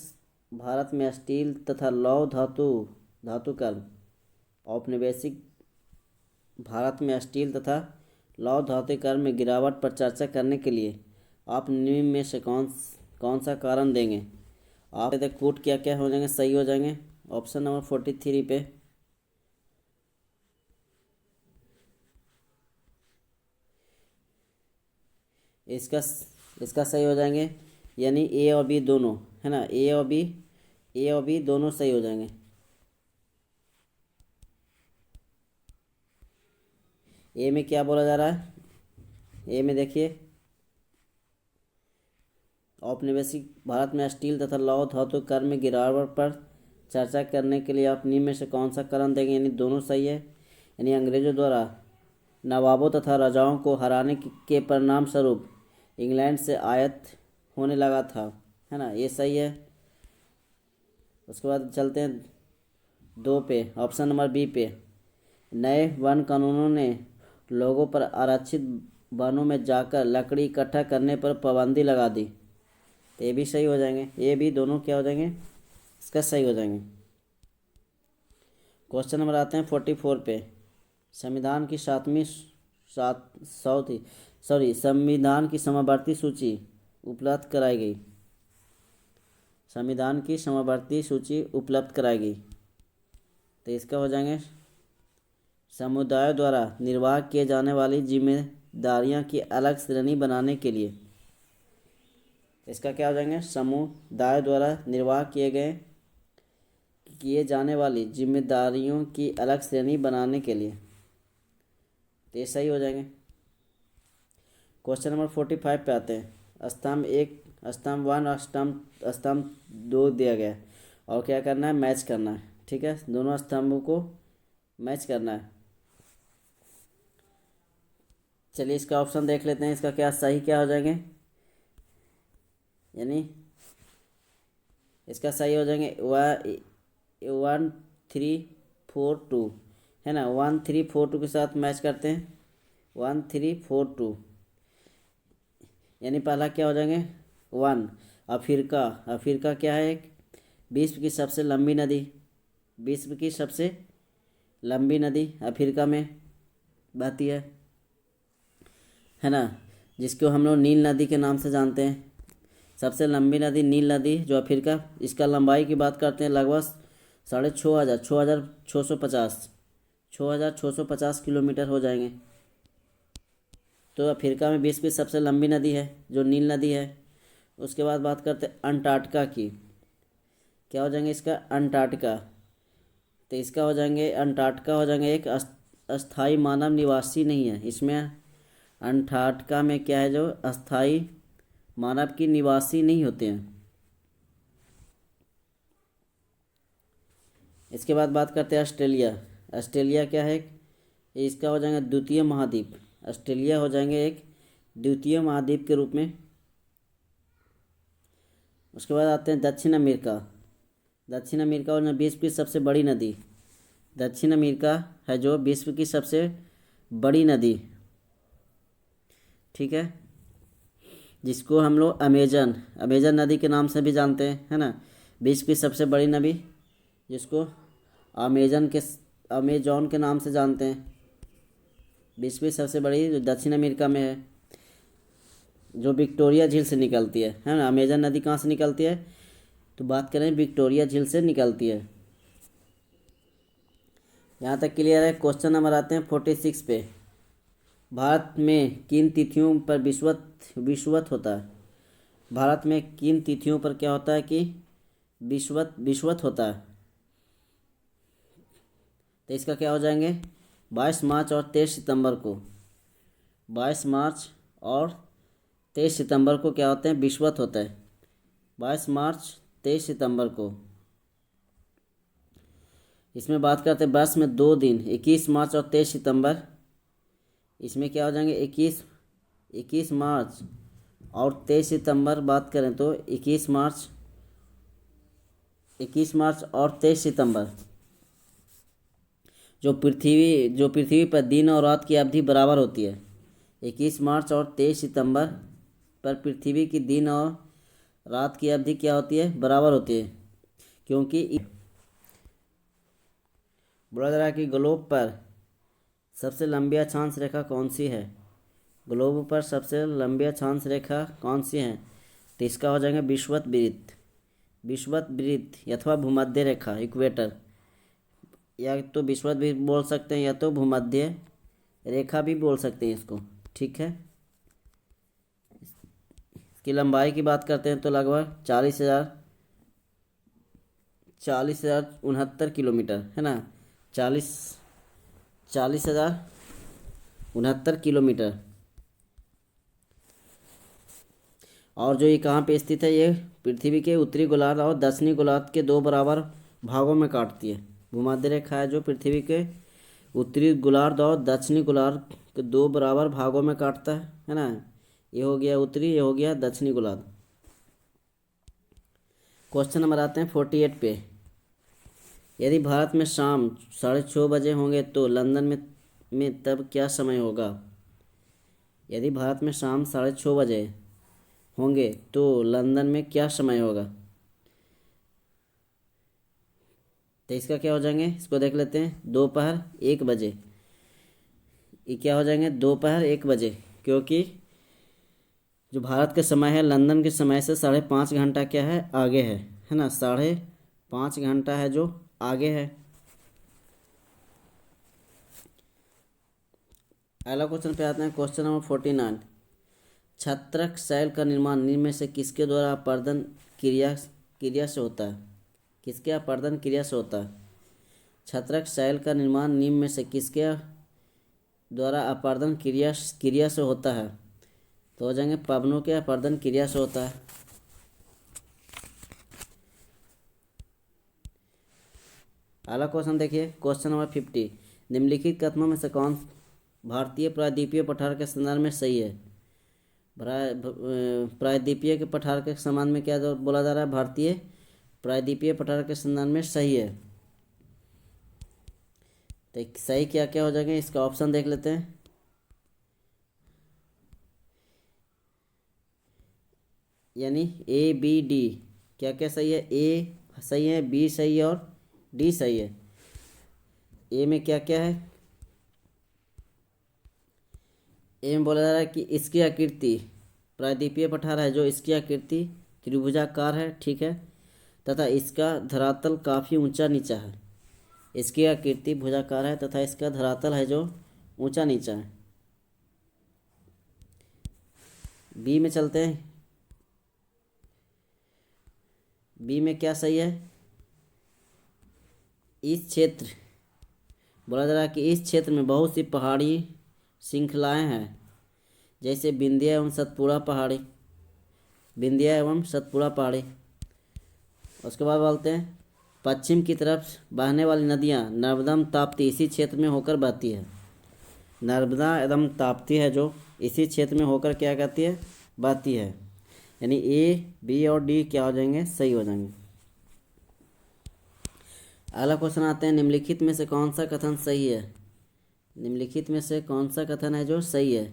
भारत में स्टील तथा लौह धातुकर्म औपनिवेशिक भारत में स्टील तथा लौह धातुकर्म में गिरावट पर चर्चा करने के लिए आप निम्न में से कौन सा कारण देंगे? आप कोट क्या क्या हो जाएंगे? सही हो जाएंगे। ऑप्शन नंबर 43 पे इसका इसका सही हो जाएंगे, यानी ए और बी दोनों, है ना, ए और बी दोनों सही हो जाएंगे। ए में क्या बोला जा रहा है, ए में देखिए, औपनिवेशिक भारत में स्टील तथा लौह धातु कर में गिरावट पर चर्चा करने के लिए आप निम्न में से कौन सा कारण देंगे, यानी दोनों सही है। यानी अंग्रेजों द्वारा नवाबों तथा राजाओं को हराने के परिणाम स्वरूप इंग्लैंड से आयात होने लगा था, है ना, ये सही है। उसके बाद चलते हैं 2 पे, ऑप्शन नंबर बी पे। नए वन कानूनों ने लोगों पर आरक्षित वनों में जाकर लकड़ी इकट्ठा करने पर पाबंदी लगा दी, तो ये भी सही हो जाएंगे, ये भी दोनों क्या हो जाएंगे, इसका सही हो जाएंगे। क्वेश्चन नंबर आते हैं 44 पे। संविधान की संविधान की समवर्ती सूची उपलब्ध कराई गई, संविधान की समवर्ती सूची उपलब्ध कराई गई, तो इसका हो जाएंगे समुदाय द्वारा निर्वाह किए जाने वाली जिम्मेदारियां की अलग श्रेणी बनाने के लिए, इसका क्या हो जाएंगे, समुदाय द्वारा निर्वाह किए जाने वाली जिम्मेदारियों की अलग श्रेणी बनाने के लिए, तो ये सही हो जाएंगे। क्वेश्चन नंबर 45 पे आते हैं। स्तंभ 1, स्तंभ 1 और स्तंभ 2 दिया गया है और क्या करना है, मैच करना है, ठीक है, दोनों स्तंभों को मैच करना है। चलिए इसका ऑप्शन देख लेते हैं, इसका क्या सही क्या हो जाएंगे, यानी इसका सही हो जाएंगे 1 3 4 2, है ना, 1 3 4 2 के साथ मैच करते हैं, 1 3 4 2, यानी पहला क्या हो जाएंगे 1 अफ्रीका। अफ्रीका क्या है, एक विश्व की सबसे लंबी नदी, विश्व की सबसे लंबी नदी अफ्रीका में बहती है ना, जिसको हम लोग नील नदी के नाम से जानते हैं। सबसे लंबी नदी नील नदी जो अफ्रीका, इसका लंबाई की बात करते हैं लगभग 6,650 किलोमीटर हो जाएंगे। तो अफ्रीका में विश्व की सबसे लंबी नदी है जो नील नदी है। उसके बाद बात करते हैं अंटार्कटिका की, क्या हो जाएंगे इसका, अंटार्कटिका, तो इसका हो जाएंगे अंटार्कटिका हो जाएंगे एक अस्थाई मानव निवासी नहीं है, इसमें अंटार्कटिका में क्या है, जो अस्थाई मानव की निवासी नहीं होते हैं। इसके बाद बात करते हैं ऑस्ट्रेलिया। ऑस्ट्रेलिया क्या है, इसका हो जाएगा द्वितीय महाद्वीप, ऑस्ट्रेलिया हो जाएंगे एक द्वितीय महाद्वीप के रूप में। उसके बाद आते हैं दक्षिण अमेरिका। दक्षिण अमेरिका और विश्व की सबसे बड़ी नदी, दक्षिण अमेरिका है जो विश्व की सबसे बड़ी नदी, ठीक है, जिसको हम लोग अमेजन नदी के नाम से भी जानते हैं, है ना, विश्व की सबसे बड़ी नदी जिसको अमेजॉन के नाम से जानते हैं, विश्व की सबसे बड़ी जो दक्षिण अमेरिका में है, जो विक्टोरिया झील से निकलती है ना। अमेजन नदी कहाँ से निकलती है, तो बात करें विक्टोरिया झील से निकलती है। यहाँ तक क्लियर है। क्वेश्चन नंबर आते हैं 46 पे। भारत में किन तिथियों पर विषुवत होता है, भारत में किन तिथियों पर क्या होता है कि विषुवत होता है, तो इसका क्या हो जाएंगे 22 मार्च और 23 सितंबर को, 22 मार्च और 23 सितंबर को क्या होते हैं, विषुवत होता है, 22 मार्च 23 सितंबर को। इसमें बात करते हैं वर्ष में 2 दिन 21 मार्च और 23 सितंबर, इसमें क्या हो जाएंगे 21 मार्च और 23 सितंबर। बात करें तो 21 मार्च और 23 सितंबर जो पृथ्वी पर दिन और रात की अवधि बराबर होती है। 21 मार्च और 23 सितंबर पर पृथ्वी की दिन और रात की अवधि क्या होती है, बराबर होती है, क्योंकि बोला जा रहा है कि ग्लोब पर सबसे लंबी अक्षांश रेखा कौन सी है, ग्लोब पर सबसे लंबी अक्षांश रेखा कौन सी है, तो इसका हो जाएगा विषुवत अथवा भूमध्य रेखा, इक्वेटर, या तो विषुवत भी बोल सकते हैं या तो भूमध्य रेखा भी बोल सकते हैं इसको, ठीक है। इसकी लंबाई की बात करते हैं तो लगभग 40,069 है ना। 40,069 और जो ये कहाँ पे स्थित है, ये पृथ्वी के उत्तरी गोलार्ध और दक्षिणी गोलार्ध के दो बराबर भागों में काटती है। भूमध्य रेखा है जो पृथ्वी के उत्तरी गोलार्ध और दक्षिणी गोलार्ध के दो बराबर भागों में काटता है ना। ये हो गया उत्तरी, ये हो गया दक्षिणी गोलार्ध। क्वेश्चन नंबर आते हैं 48 पे। यदि भारत में शाम 6:30 बजे होंगे तो लंदन में तब क्या समय होगा। यदि भारत में शाम 6:30 बजे होंगे तो लंदन में क्या समय होगा। तो इसका क्या हो जाएंगे, इसको देख लेते हैं। दोपहर 1 बजे, ये क्या हो जाएंगे, दोपहर 1 बजे, क्योंकि जो भारत का समय है लंदन के समय से 5.5 घंटा क्या है, आगे है ना। 5.5 घंटा है जो आगे है। अगला क्वेश्चन पे आते हैं, क्वेश्चन नंबर 49। छत्रक शैल का निर्माण निम्न में से किसके द्वारा अपर्दन क्रिया से होता है। किसके अपर्दन क्रिया से होता है। छत्रक शैल का निर्माण निम्न में से किसके द्वारा अपर्दन क्रिया से होता है। तो हो जाएंगे पवनों के अपर्दन क्रिया से होता है। अगला क्वेश्चन देखिए, क्वेश्चन नंबर 50। निम्नलिखित कथनों में से कौन भारतीय प्रायद्वीपीय पठार के संदर्भ में सही है। प्रायद्वीपीय के पठार के संबंध में क्या बोला जा रहा है, भारतीय प्रायद्वीपीय पठार के संदर्भ में सही है। तो सही क्या क्या हो जाएंगे, इसका ऑप्शन देख लेते हैं। यानी ए बी डी क्या क्या सही है, ए सही है, बी सही है और डी सही है। ए में क्या क्या है, ए में बोला जा रहा है कि इसकी आकृति, प्रायद्वीपीय पठार है जो इसकी आकृति त्रिभुजाकार है, ठीक है, तथा इसका धरातल काफ़ी ऊंचा नीचा है। इसकी आकृति भुजाकार है तथा इसका धरातल है जो ऊंचा नीचा है। बी में चलते हैं। बी में क्या सही है, इस क्षेत्र बोला जा रहा है कि इस क्षेत्र में बहुत सी पहाड़ी श्रृंखलाएं हैं, जैसे विंध्य एवं सतपुड़ा पहाड़ी, विंध्य एवं सतपुड़ा पहाड़ी। उसके बाद बोलते हैं पश्चिम की तरफ बहने वाली नदियां नर्मदा ताप्ती इसी क्षेत्र में होकर बहती है। नर्मदा एवं ताप्ती है जो इसी क्षेत्र में होकर क्या कहती है, बहती है। यानी ए बी और डी क्या हो जाएंगे, सही हो जाएंगे। अगला क्वेश्चन आते हैं, निम्नलिखित में से कौन सा कथन सही है। निम्नलिखित में से कौन सा कथन है जो सही है।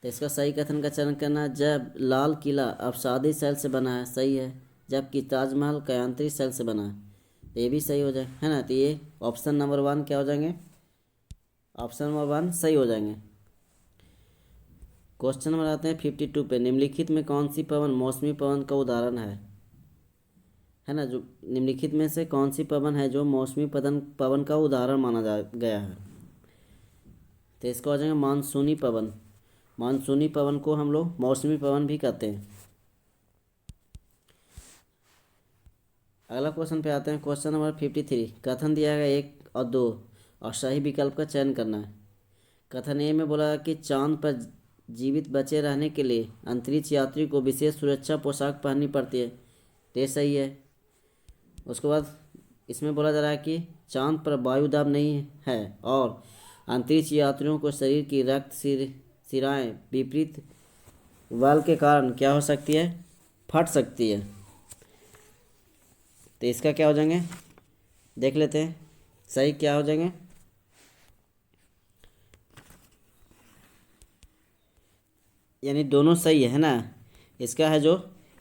तो इसका सही कथन का चयन करना। जब लाल किला अवसादी शैल से बना है, सही है। जबकि ताजमहल कायांतरी शैल से बना है, तो ये भी सही हो जाए, है ना। तो ये ऑप्शन नंबर 1 क्या हो जाएंगे, ऑप्शन नंबर 1 सही हो जाएंगे। क्वेश्चन नंबर आते हैं 52 पे। निम्नलिखित में कौन सी पवन मौसमी पवन का उदाहरण है ना। जो निम्नलिखित में से कौन सी पवन है जो मौसमी पवन का उदाहरण माना गया है। तो इसका हो जाएगा मानसूनी पवन। मानसूनी पवन को हम लोग मौसमी पवन भी कहते हैं। अगला क्वेश्चन पे आते हैं, क्वेश्चन नंबर 53। कथन दिया गया 1 और 2 और सही विकल्प का चयन करना है। कथन ए में बोला कि चांद पर जीवित बचे रहने के लिए अंतरिक्ष यात्री को विशेष सुरक्षा पोशाक पहननी पड़ती है, ये सही है। उसके बाद इसमें बोला जा रहा है कि चांद पर वायुदाब नहीं है और अंतरिक्ष यात्रियों को शरीर की रक्त सिराएं विपरीत वाल के कारण क्या हो सकती है, फट सकती है। तो इसका क्या हो जाएंगे, देख लेते हैं सही क्या हो जाएंगे। यानी दोनों सही है ना। इसका है जो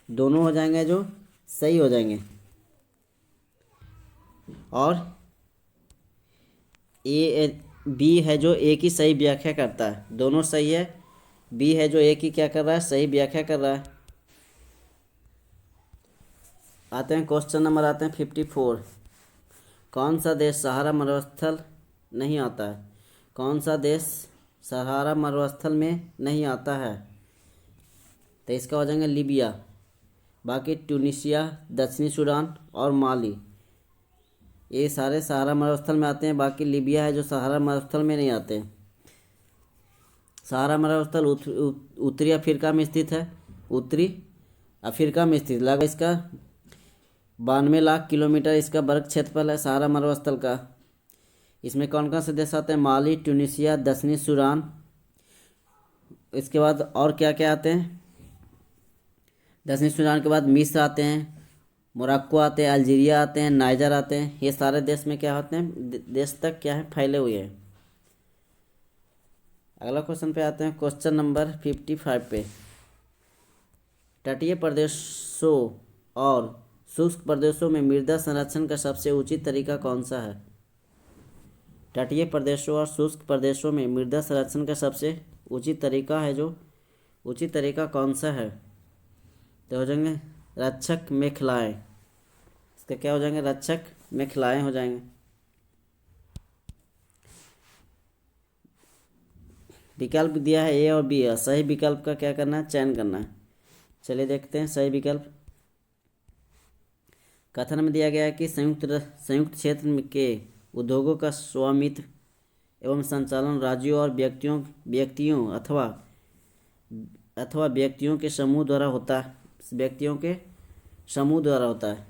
दोनों हो जाएंगे जो सही हो जाएंगे। और ए बी है जो एक ही सही व्याख्या करता है, दोनों सही है। बी है जो एक ही क्या कर रहा है, सही व्याख्या कर रहा है। आते हैं क्वेश्चन नंबर आते हैं 54। कौन सा देश सहारा मरुस्थल नहीं आता है। कौन सा देश सहारा मरुस्थल में नहीं आता है। तो इसका हो जाएगा लीबिया। बाकी ट्यूनीशिया, दक्षिणी सूडान और माली, ये सारे सहारा मरुस्थल में आते हैं। बाकी लीबिया है जो सहारा मरुस्थल में नहीं आते। सहारा मरुस्थल उत्तरी अफ्रीका में स्थित है। उत्तरी अफ्रीका में स्थित लगभग इसका 92 लाख किलोमीटर इसका वर्ग क्षेत्रफल है सहारा मरुस्थल का। इसमें कौन कौन से देश आते हैं? माली, ट्यूनीशिया, दक्षिणी सूडान। इसके बाद और क्या क्या आते हैं? दक्षिणी सूडान के बाद मिस्र आते हैं, मोरक्को आते हैं, अल्जीरिया आते हैं, नाइजर आते हैं। ये सारे देश में क्या होते हैं? देश तक क्या है? फैले हुए हैं। अगला क्वेश्चन पे आते हैं, क्वेश्चन नंबर 55 पे। तटीय प्रदेशों और शुष्क प्रदेशों में मृदा संरक्षण का सबसे उचित तरीका कौन सा है? तटीय प्रदेशों और शुष्क प्रदेशों में मृदा संरक्षण का सबसे उचित तरीका है जो उचित तरीका कौन सा है? तो हो जाएंगे रक्षक मेखलाएँ। इसका क्या हो जाएंगे? रक्षक मेखलाएँ हो जाएंगे। विकल्प दिया है ए और बी है। सही विकल्प का क्या करना है? चयन करना है। चलिए देखते हैं सही विकल्प। कथन में दिया गया है कि संयुक्त क्षेत्र के उद्योगों का स्वामित्व एवं संचालन राज्यों और व्यक्तियों अथवा व्यक्तियों के समूह द्वारा होता है। व्यक्तियों के समूह द्वारा होता है।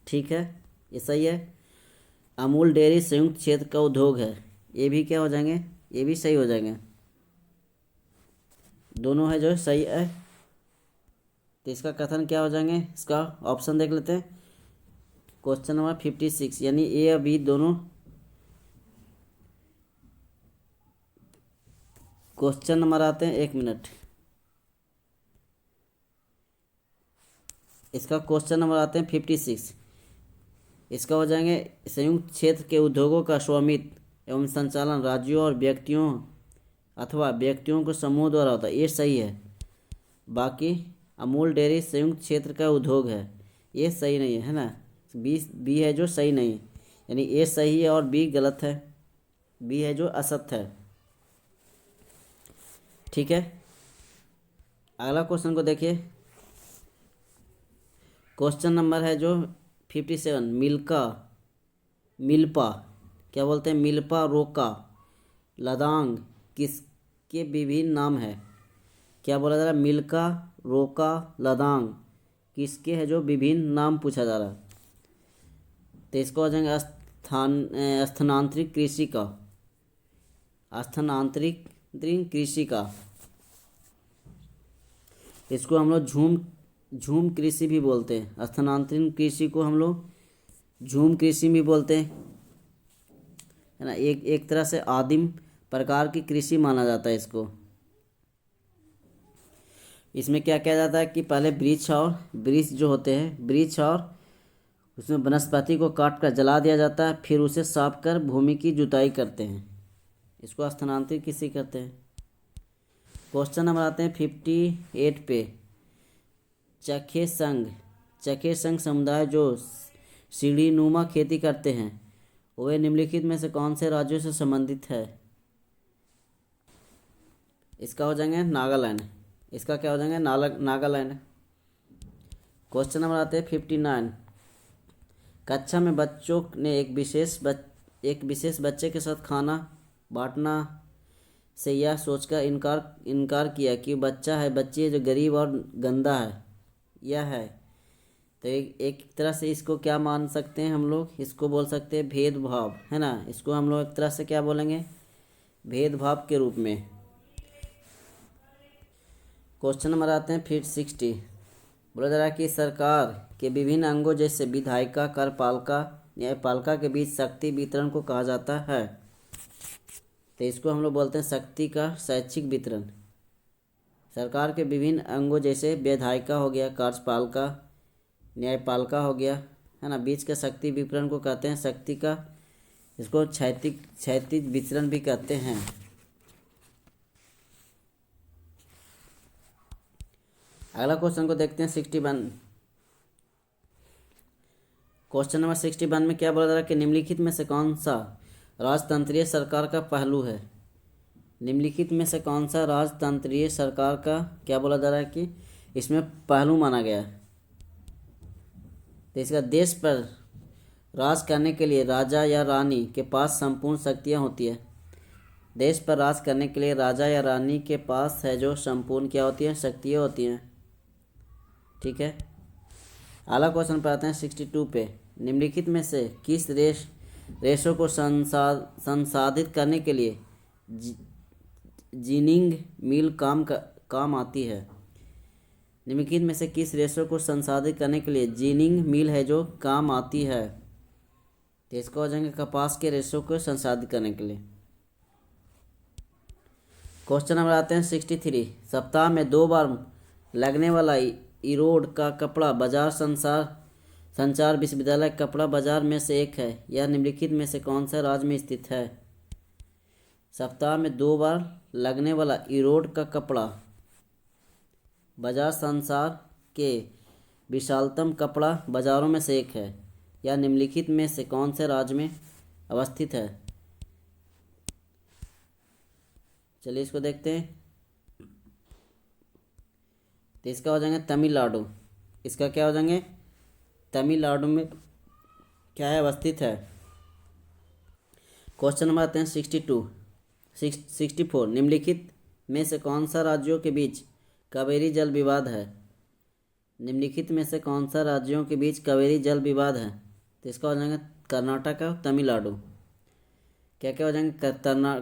ठीक है, ये सही है। अमूल डेयरी संयुक्त क्षेत्र का उद्योग है। ये भी क्या हो जाएंगे? ये भी सही हो जाएंगे। दोनों है जो सही है। तो इसका कथन क्या हो जाएंगे? इसका ऑप्शन देख लेते हैं। क्वेश्चन नंबर 56 यानी ए और बी दोनों। क्वेश्चन नंबर आते हैं, 1 मिनट। इसका क्वेश्चन नंबर आते हैं 56। इसका हो जाएंगे संयुक्त क्षेत्र के उद्योगों का स्वामित्व एवं संचालन राज्यों और व्यक्तियों अथवा व्यक्तियों को समूह द्वारा होता है। ये सही है। बाकी अमूल डेयरी संयुक्त क्षेत्र का उद्योग है, ये सही नहीं है ना। बी है जो सही नहीं है, यानी ए सही है और बी गलत है। बी है जो असत्य है। ठीक है, अगला क्वेश्चन को देखिए। क्वेश्चन नंबर है जो 57। मिल्पा क्या बोलते हैं? मिल्पा, रोका, लदांग किसके विभिन्न नाम है? क्या बोला जा रहा है? मिल्का, रोका, लदांग किसके है जो विभिन्न नाम पूछा जा रहा है। तो इसको हो जाएंगे स्थानांतरित कृषि का। स्थानांतरित कृषि का इसको हम लोग झूम कृषि भी बोलते हैं। स्थानांतरित कृषि को हम लोग झूम कृषि भी बोलते हैं, है ना। एक तरह से आदिम प्रकार की कृषि माना जाता है इसको। इसमें क्या किया जाता है कि पहले वृक्ष जो होते हैं, वृक्ष और उसमें वनस्पति को काट कर जला दिया जाता है, फिर उसे साफ कर भूमि की जुताई करते हैं। इसको स्थानांतरित कृषि कहते हैं। क्वेश्चन नंबर आते हैं 58 पे। चखे संघ समुदाय जो सीढ़ीनुमा खेती करते हैं वे निम्नलिखित में से कौन से राज्यों से संबंधित है? इसका हो जाएंगे नागालैंड। इसका क्या हो जाएंगे? नागालैंड। क्वेश्चन नंबर आते हैं 59। कक्षा में बच्चों ने एक विशेष बच्चे के साथ खाना बांटना से यह सोचकर इनकार किया कि बच्ची है जो गरीब और गंदा है। यह है तो एक तरह से इसको क्या मान सकते हैं हम लोग? इसको बोल सकते हैं भेदभाव, है ना। इसको हम लोग एक तरह से क्या बोलेंगे? भेदभाव के रूप में। क्वेश्चन नंबर आते हैं फिर 60। बोला जा रहा है कि सरकार के विभिन्न अंगों जैसे विधायिका, कार्यपालिका, न्यायपालिका के बीच शक्ति वितरण को कहा जाता है। तो इसको हम लोग बोलते हैं शक्ति का शैक्षिक वितरण। सरकार के विभिन्न अंगों जैसे विधायिका हो गया, कार्यपालिका, न्यायपालिका हो गया, है ना, बीच का शक्ति वितरण को कहते हैं शक्ति का, इसको क्षैतिज वितरण भी कहते हैं। अगला क्वेश्चन को देखते हैं 61। क्वेश्चन नंबर 61 में क्या बोला जा रहा है कि निम्नलिखित में से कौन सा राजतंत्रीय सरकार का पहलू है? निम्नलिखित में से कौन सा राजतंत्रीय सरकार का क्या बोला जा रहा है कि इसमें पहलू माना गया है? तो इसका देश पर राज करने के लिए राजा या रानी के पास संपूर्ण शक्तियाँ होती है। देश पर राज करने के लिए राजा या रानी के पास है जो संपूर्ण क्या होती है, शक्तियाँ होती हैं। ठीक है, अगला क्वेश्चन पे आते हैं 62 पे। निम्नलिखित में से किस रेशों को संसाधित करने के लिए जीनिंग मिल काम आती है? निम्नलिखित में से किस रेशों को संसाधित करने के लिए जीनिंग मिल है जो काम आती है? तो इसको हो जाएंगे कपास के रेशों को संसाधित करने के लिए। क्वेश्चन नंबर आते हैं 63। सप्ताह में 2 बार लगने वाला इरोड का कपड़ा बाजार संचार विश्वविद्यालय कपड़ा बाजार में से एक है। यह निम्नलिखित में से कौन सा राज्य में स्थित है? सप्ताह में 2 बार लगने वाला इरोड का कपड़ा बाजार संसार के विशालतम कपड़ा बाजारों में से एक है। यह निम्नलिखित में से कौन से राज्य में अवस्थित है? चलिए इसको देखते हैं। तो इसका हो जाएंगे तमिलनाडु। इसका क्या हो जाएंगे? तमिलनाडु में क्या है, अवस्थित है। क्वेश्चन नंबर आते हैं 64। निम्नलिखित में से कौन सा राज्यों के बीच कावेरी जल विवाद है? निम्नलिखित में से कौन सा राज्यों के बीच कावेरी जल विवाद है? तो इसका हो जाएगा कर्नाटक और तमिलनाडु। क्या क्या हो जाएंगे?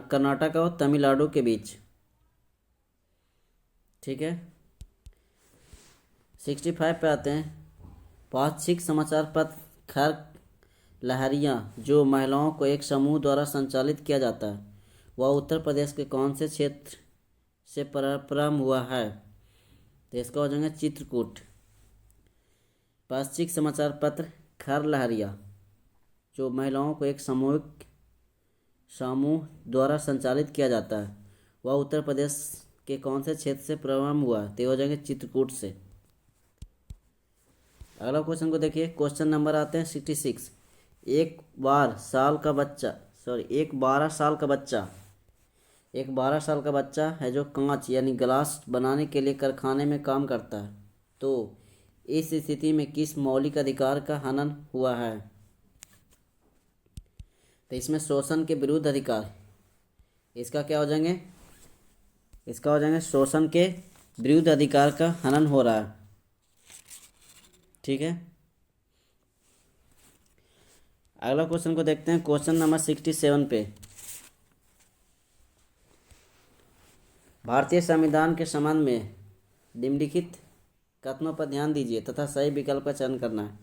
कर्नाटक और तमिलनाडु के बीच। ठीक है, 65 पे आते हैं। पाक्षिक समाचार पत्र खर लहरिया जो महिलाओं को एक समूह द्वारा संचालित किया जाता है, वह उत्तर प्रदेश के कौन से क्षेत्र से प्रारंभ हुआ है? तो इसका हो जाएगा चित्रकूट। पाक्षिक समाचार पत्र खर लहरिया जो महिलाओं को एक समूह द्वारा संचालित किया जाता है, वह उत्तर प्रदेश के कौन से क्षेत्र से प्रारंभ हुआ? तो हो जाएंगे चित्रकूट से। अगला क्वेश्चन को देखिए। क्वेश्चन नंबर आते हैं 66। एक 12 साल का बच्चा है जो कांच यानी ग्लास बनाने के लिए कारखाने में काम करता है, तो इस स्थिति में किस मौलिक अधिकार का हनन हुआ है? तो इसमें शोषण के विरुद्ध अधिकार। इसका क्या हो जाएंगे? इसका हो जाएंगे शोषण के विरुद्ध अधिकार का हनन हो रहा है। ठीक है, अगला क्वेश्चन को देखते हैं। क्वेश्चन नंबर 67 पे। भारतीय संविधान के संबंध में निम्नलिखित कथनों पर ध्यान दीजिए तथा सही विकल्प का चयन करना है।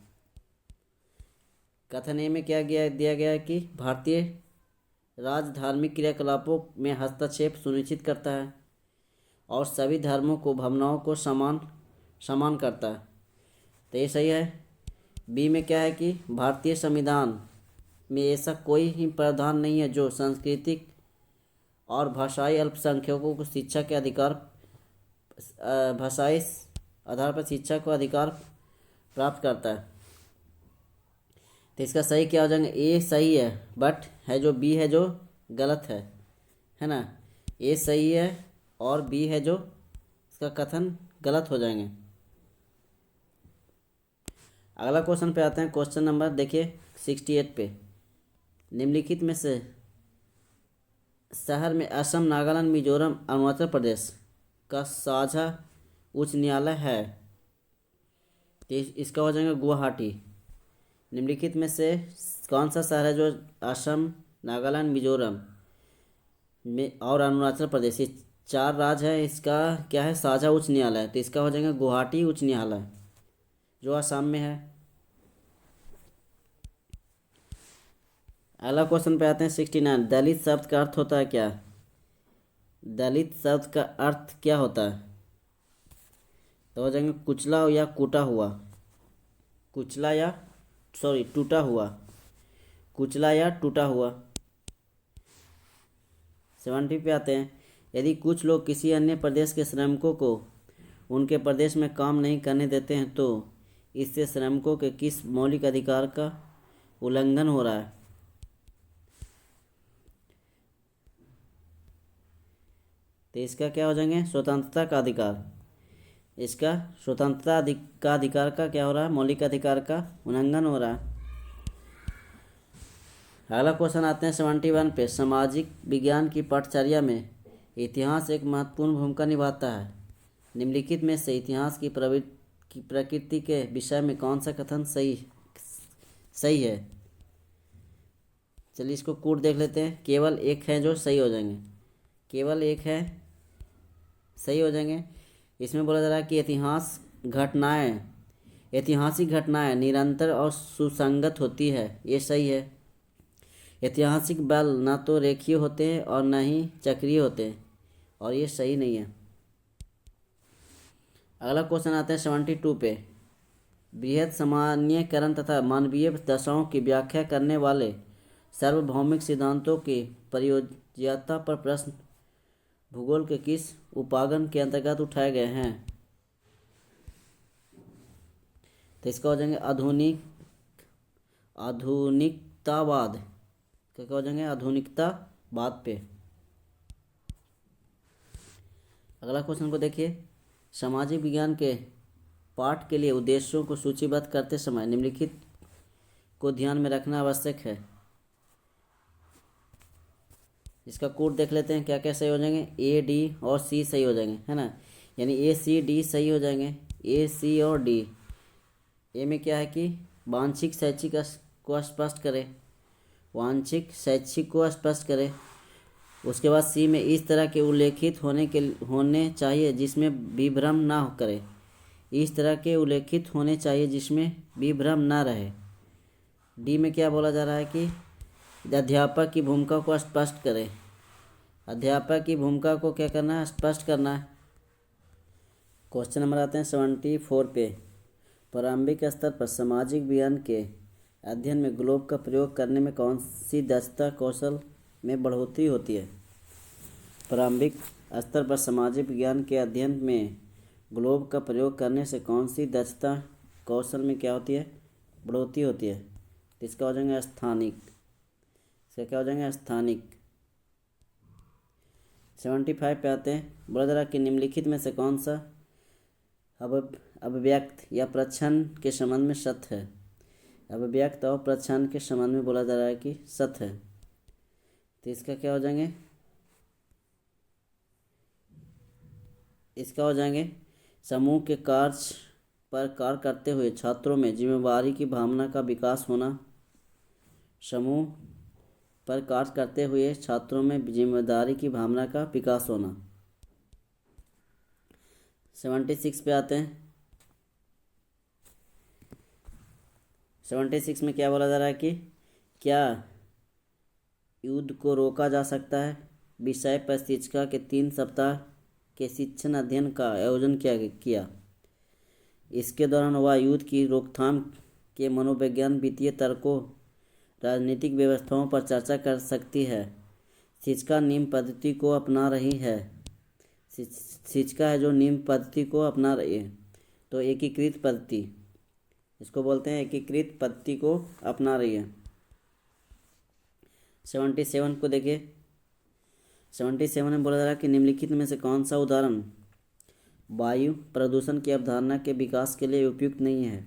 कथन ए में क्या दिया गया है कि भारतीय राज्य धार्मिक क्रियाकलापों में हस्तक्षेप सुनिश्चित करता है और सभी धर्मों को भावनाओं को समान करता है, तो ये सही है। बी में क्या है कि भारतीय संविधान में ऐसा कोई ही प्रावधान नहीं है जो सांस्कृतिक और भाषाई अल्पसंख्यकों को शिक्षा के अधिकार भाषाई आधार पर शिक्षा को अधिकार प्राप्त करता है। तो इसका सही क्या हो जाएगा? ए सही है, बट है जो बी है जो गलत है ना। ए सही है और बी है जो इसका कथन गलत हो जाएंगे। अगला क्वेश्चन पे आते हैं। क्वेश्चन नंबर देखिए 68 पे। निम्नलिखित में से शहर में असम, नागालैंड, मिजोरम, अरुणाचल प्रदेश का साझा उच्च न्यायालय है, तो इसका हो जाएगा गुवाहाटी। निम्नलिखित में से कौन सा शहर है जो असम, नागालैंड, मिजोरम में और अरुणाचल प्रदेश, ये 4 राज्य है, इसका क्या है साझा उच्च न्यायालय? तो इसका हो जाएगा गुवाहाटी उच्च न्यायालय जो असम में है। अगला क्वेश्चन पे आते हैं 69। दलित शब्द का अर्थ होता है क्या? दलित शब्द का अर्थ क्या होता है? तो हो जाएंगे कुचला या टूटा हुआ। कुचला या टूटा हुआ। 70 पे आते हैं। यदि कुछ लोग किसी अन्य प्रदेश के श्रमिकों को उनके प्रदेश में काम नहीं करने देते हैं, तो इससे श्रमिकों के किस मौलिक अधिकार का उल्लंघन हो रहा है? तो इसका क्या हो जाएंगे, स्वतंत्रता का अधिकार। इसका स्वतंत्रता का अधिकार का क्या हो रहा है, मौलिक अधिकार का उल्लंघन हो रहा है। अगला क्वेश्चन आते हैं 71 पे। सामाजिक विज्ञान की पाठचर्या में इतिहास एक महत्वपूर्ण भूमिका निभाता है। निम्नलिखित में से इतिहास की प्रकृति के विषय में कौन सा कथन सही है। चलिए इसको कूट देख लेते हैं। केवल एक है जो सही हो जाएंगे, केवल एक है सही हो जाएंगे। इसमें बोला जा रहा है कि ऐतिहासिक घटनाएं निरंतर और सुसंगत होती है, ये सही है। ऐतिहासिक बल ना तो रेखीय होते हैं और न ही चक्रीय होते हैं, और ये सही नहीं है। अगला क्वेश्चन आता है 72 पे। बृहद सामान्यीकरण तथा मानवीय दशाओं की व्याख्या करने वाले सार्वभौमिक सिद्धांतों की प्रयोज्यता पर प्रश्न भूगोल के किस उपागम के अंतर्गत उठाए गए हैं। तो इसका हो जाएंगे आधुनिकतावाद। क्या हो जाएंगे, आधुनिकतावाद पे। अगला क्वेश्चन को देखिए। सामाजिक विज्ञान के पाठ के लिए उद्देश्यों को सूचीबद्ध करते समय निम्नलिखित को ध्यान में रखना आवश्यक है। इसका कोड देख लेते हैं क्या क्या सही हो जाएंगे। ए, डी और सी सही हो जाएंगे, है ना। यानी ए, सी, डी सही हो जाएंगे। ए, सी और डी। ए में क्या है कि वांछिक शैक्षिक को स्पष्ट करें, वांछिक शैक्षिक को स्पष्ट करें। उसके बाद सी में इस तरह के उल्लेखित होने चाहिए जिसमें विभ्रम ना करे, इस तरह के उल्लेखित होने चाहिए जिसमें विभ्रम ना रहे। डी में क्या बोला जा रहा है कि अध्यापक की भूमिका को स्पष्ट करें, अध्यापक की भूमिका को क्या करना है, स्पष्ट करना है। क्वेश्चन नंबर आते हैं 74 पे। प्रारंभिक स्तर पर सामाजिक विज्ञान के अध्ययन में ग्लोब का प्रयोग करने में कौन सी दक्षता कौशल में बढ़ोतरी होती है। प्रारंभिक स्तर पर सामाजिक विज्ञान के अध्ययन में ग्लोब का प्रयोग करने से कौन सी दक्षता कौशल में क्या होती है, बढ़ोतरी होती है। तो इसका हो जाएंगे स्थानिक। इसका क्या हो जाएंगे, स्थानिक। 75 पे आते हैं। बोला जा रहा है कि निम्नलिखित में से कौन सा अभिव्यक्त या प्रच्छन्न के संबंध में सत्य है। अभिव्यक्त और प्रच्छन्न के संबंध में बोला जा रहा है कि सत्य है। तो इसका क्या हो जाएंगे, इसका हो जाएंगे समूह के कार्य पर कार्य करते हुए छात्रों में जिम्मेदारी की भावना का विकास होना। समूह पर कार्य करते हुए छात्रों में जिम्मेदारी की भावना का विकास होना। 76 पे आते हैं। 76 में क्या बोला जा रहा है कि क्या युद्ध को रोका जा सकता है विषय पर शिक्षिका के 3 सप्ताह के शिक्षण अध्ययन का आयोजन किया। इसके दौरान वह युद्ध की रोकथाम के मनोविज्ञान, वित्तीय तर्कों, राजनीतिक व्यवस्थाओं पर चर्चा कर सकती है। शिक्षिका निम्न पद्धति को अपना रही है, शिक्षिका है जो निम्न पद्धति को अपना रही है। तो एकीकृत पद्धति, इसको बोलते हैं एकीकृत पद्धति को अपना रही है। 77 को देखिए। 77 में बोला जा रहा है कि निम्नलिखित में से कौन सा उदाहरण वायु प्रदूषण की अवधारणा के विकास के लिए उपयुक्त नहीं है।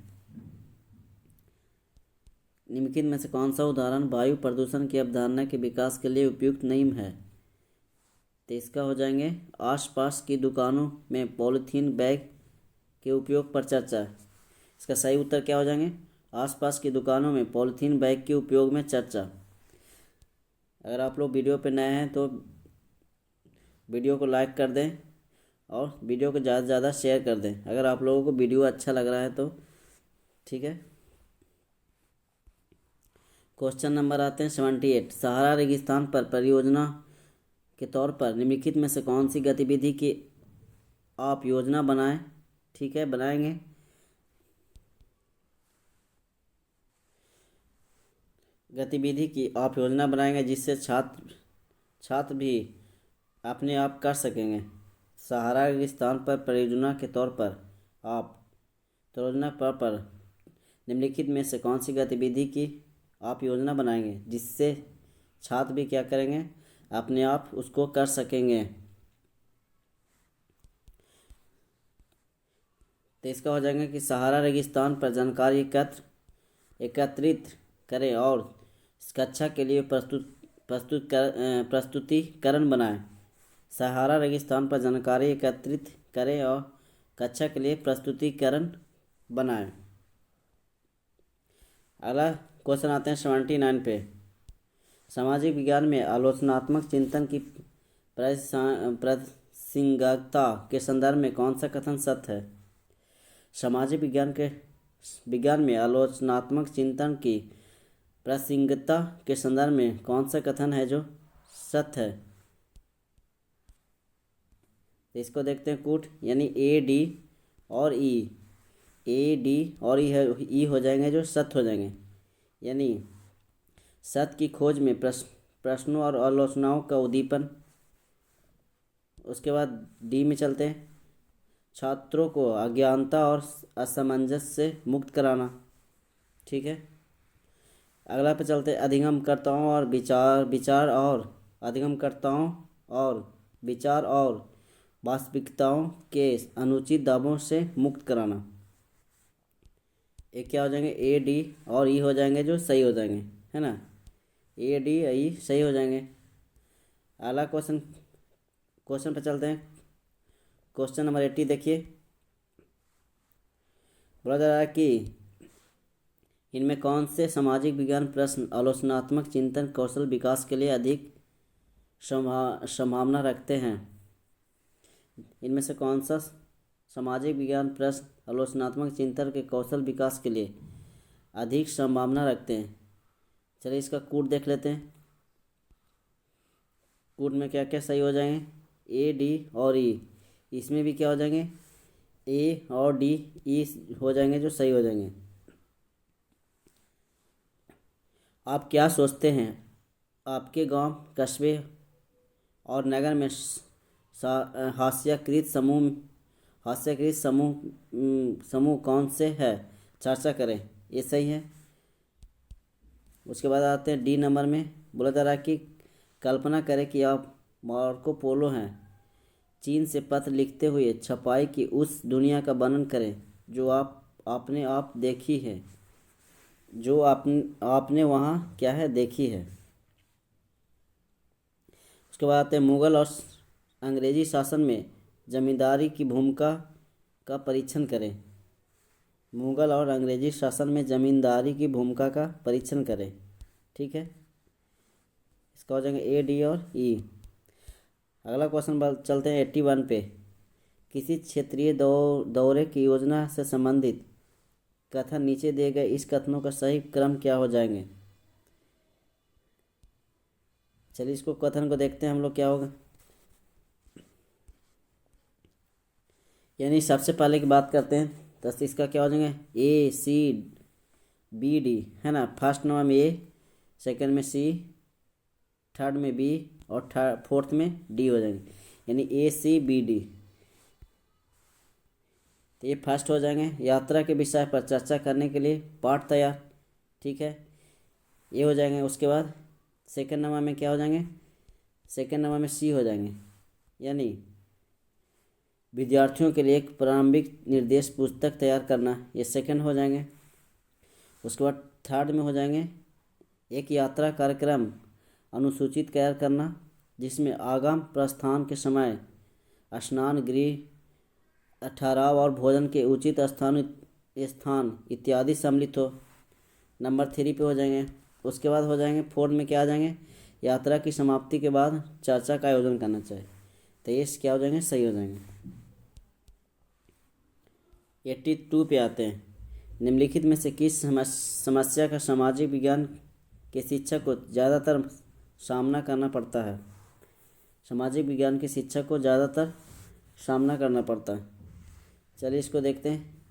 निम्नलिखित में से कौन सा उदाहरण वायु प्रदूषण की अवधारणा के विकास के लिए उपयुक्त नहीं है। तो इसका हो जाएंगे आसपास की दुकानों में पॉलीथीन बैग के उपयोग पर चर्चा। इसका सही उत्तर क्या हो जाएंगे, आसपास की दुकानों में पॉलीथीन बैग के उपयोग में चर्चा। अगर आप लोग वीडियो पे नए हैं तो वीडियो को लाइक कर दें और वीडियो को ज़्यादा से ज़्यादा शेयर कर दें, अगर आप लोगों को वीडियो अच्छा लग रहा है तो। ठीक है। क्वेश्चन नंबर आते हैं 78। सहारा रेगिस्तान पर परियोजना के तौर पर निम्नलिखित में से कौन सी गतिविधि की आप योजना बनाएं। ठीक है, बनाएंगे। गतिविधि की आप योजना बनाएंगे जिससे छात्र भी अपने आप कर सकेंगे। सहारा रेगिस्तान पर परियोजना के तौर पर आप परियोजना पर निम्नलिखित में से कौन सी गतिविधि की आप योजना बनाएंगे जिससे छात्र भी क्या करेंगे, अपने आप उसको कर सकेंगे। तो इसका हो जाएगा कि सहारा रेगिस्तान पर जानकारी एकत्रित करें और कक्षा के लिए प्रस्तुतिकरण बनाएं। सहारा रेगिस्तान पर जानकारी एकत्रित करें और कक्षा के लिए प्रस्तुतिकरण बनाएं। अगला क्वेश्चन आते हैं 79 पे। सामाजिक विज्ञान में आलोचनात्मक चिंतन की प्रासंगिकता के संदर्भ में कौन सा कथन सत्य है? सामाजिक विज्ञान में आलोचनात्मक चिंतन की प्रासंगिकता के संदर्भ में कौन सा कथन है जो सत्य है? तो इसको देखते हैं कूट, यानी ए डी और ई हो जाएंगे जो सत्य हो जाएंगे। यानी सत्य की खोज में प्रश्नों और आलोचनाओं का उद्दीपन। उसके बाद डी में चलते हैं, छात्रों को अज्ञानता और असमंजस से मुक्त कराना। ठीक है। अगला पे चलते हैं, अधिगमकर्ताओं और विचार और वास्तविकताओं के अनुचित दावों से मुक्त कराना। ये क्या हो जाएंगे? ए डी और ई हो जाएंगे जो सही हो जाएंगे, है ना। ए डी ई सही हो जाएंगे। अगला क्वेश्चन पे चलते हैं। क्वेश्चन नंबर 80 देखिए। बोला जा रहा है कि इनमें कौन से सामाजिक विज्ञान प्रश्न आलोचनात्मक चिंतन कौशल विकास के लिए अधिक संभावना रखते हैं? इनमें से कौन सा सामाजिक विज्ञान प्रश्न आलोचनात्मक चिंतन के कौशल विकास के लिए अधिक संभावना रखते हैं? चलिए इसका कूट देख लेते हैं। कूट में क्या क्या सही हो जाएंगे? ए डी और ई। इसमें भी क्या हो जाएंगे? ए और डी ई हो जाएंगे जो सही हो जाएंगे। आप क्या सोचते हैं, आपके गांव, कस्बे और नगर में हास्यकृत समूह कौन से है? चर्चा करें। ये सही है। उसके बाद आते हैं डी नंबर में। बोला जा रहा है कि कल्पना करें कि आप मार्को पोलो हैं। चीन से पत्र लिखते हुए छपाई की उस दुनिया का वर्णन करें जो आपने देखी है, जो आपने वहाँ क्या है देखी है। उसके बाद आते हैं, मुगल और अंग्रेजी शासन में जमींदारी की भूमिका का परीक्षण करें। मुगल और अंग्रेजी शासन में जमींदारी की भूमिका का परीक्षण करें। ठीक है। इसका हो जाएंगे ए डी और ई। अगला क्वेश्चन चलते हैं 81 पे। किसी क्षेत्रीय दौरे की योजना से संबंधित कथन नीचे दिए गए इस कथनों का सही क्रम क्या हो जाएंगे? चलिए इसको कथन को देखते हैं हम लोग क्या होगा। यानी सबसे पहले की बात करते हैं तो इसका क्या हो जाएंगे? ए सी बी डी, है ना। फर्स्ट नंबर में ए, सेकंड में सी, थर्ड में बी और फोर्थ में डी हो जाएंगे। यानी ए सी बी डी। तो ये फर्स्ट हो जाएंगे। यात्रा के विषय पर चर्चा करने के लिए पाठ तैयार। ठीक है, ये हो जाएंगे। उसके बाद सेकंड नंबर में क्या हो जाएंगे? सेकंड नंबर में सी हो जाएंगे, यानी विद्यार्थियों के लिए एक प्रारंभिक निर्देश पुस्तक तैयार करना। ये सेकंड हो जाएंगे। उसके बाद थर्ड में हो जाएंगे एक यात्रा कार्यक्रम अनुसूचित तैयार करना, जिसमें आगाम प्रस्थान के समय स्नान गृह, ठहराव और भोजन के उचित स्थान इत्यादि सम्मिलित हो। नंबर 3 पे हो जाएंगे। उसके बाद हो जाएंगे फोर्थ में क्या आ जाएंगे? यात्रा की समाप्ति के बाद चर्चा का आयोजन करना चाहिए। तो ये क्या हो जाएंगे? सही हो जाएंगे। 82 पे आते हैं। निम्नलिखित में से किस समस्या का सामाजिक विज्ञान के शिक्षक को ज़्यादातर सामना करना पड़ता है? सामाजिक विज्ञान के शिक्षक को ज़्यादातर सामना करना पड़ता है। चलिए इसको देखते हैं।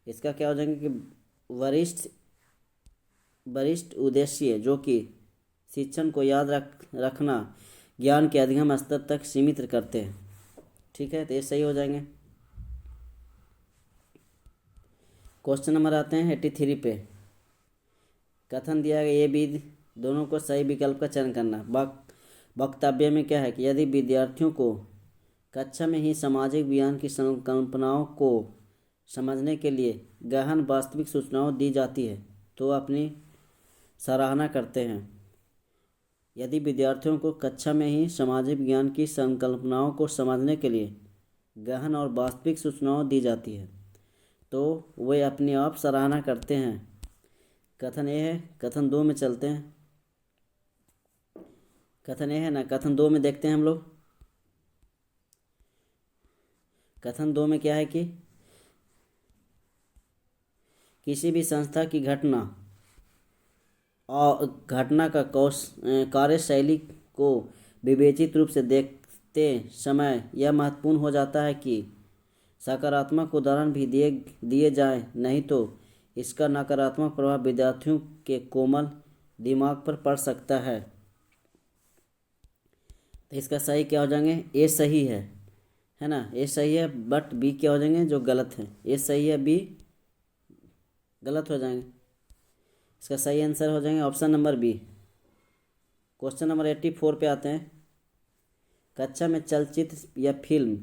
इसका क्या हो जाएंगे कि वरिष्ठ उद्देश्य, जो कि शिक्षण को याद रखना ज्ञान के अधिगम स्तर तक सीमित करते हैं। ठीक है, तो ये सही हो जाएंगे। क्वेश्चन नंबर आते हैं 83 पे। कथन दिया गया ए बी दोनों को सही विकल्प का चयन करना। वक्तव्य में क्या है कि यदि विद्यार्थियों को कक्षा में ही सामाजिक विज्ञान की संकल्पनाओं को समझने के लिए गहन वास्तविक सूचनाओं दी जाती है तो अपनी सराहना करते हैं। यदि विद्यार्थियों को कक्षा में ही सामाजिक विज्ञान की संकल्पनाओं को समझने के लिए गहन और वास्तविक सूचनाओं दी जाती है तो वे अपने आप सराहना करते हैं। कथन ए है। कथन दो में चलते हैं। कथन ए है ना, कथन दो में देखते हैं हम लोग। कथन दो में क्या है कि किसी भी संस्था की घटना और घटना का कार्यशैली को विवेचित रूप से देखते समय यह महत्वपूर्ण हो जाता है कि सकारात्मक उदाहरण भी दिए जाएं, नहीं तो इसका नकारात्मक प्रभाव विद्यार्थियों के कोमल दिमाग पर पड़ सकता है। तो इसका सही क्या हो जाएंगे? ए सही है ना, ए सही है, बट बी क्या हो जाएंगे? जो गलत है। ए सही है, बी गलत हो जाएंगे। इसका सही आंसर हो जाएंगे option number B. Question number 84 पे आते हैं। कक्षा में चलचित्र या फिल्म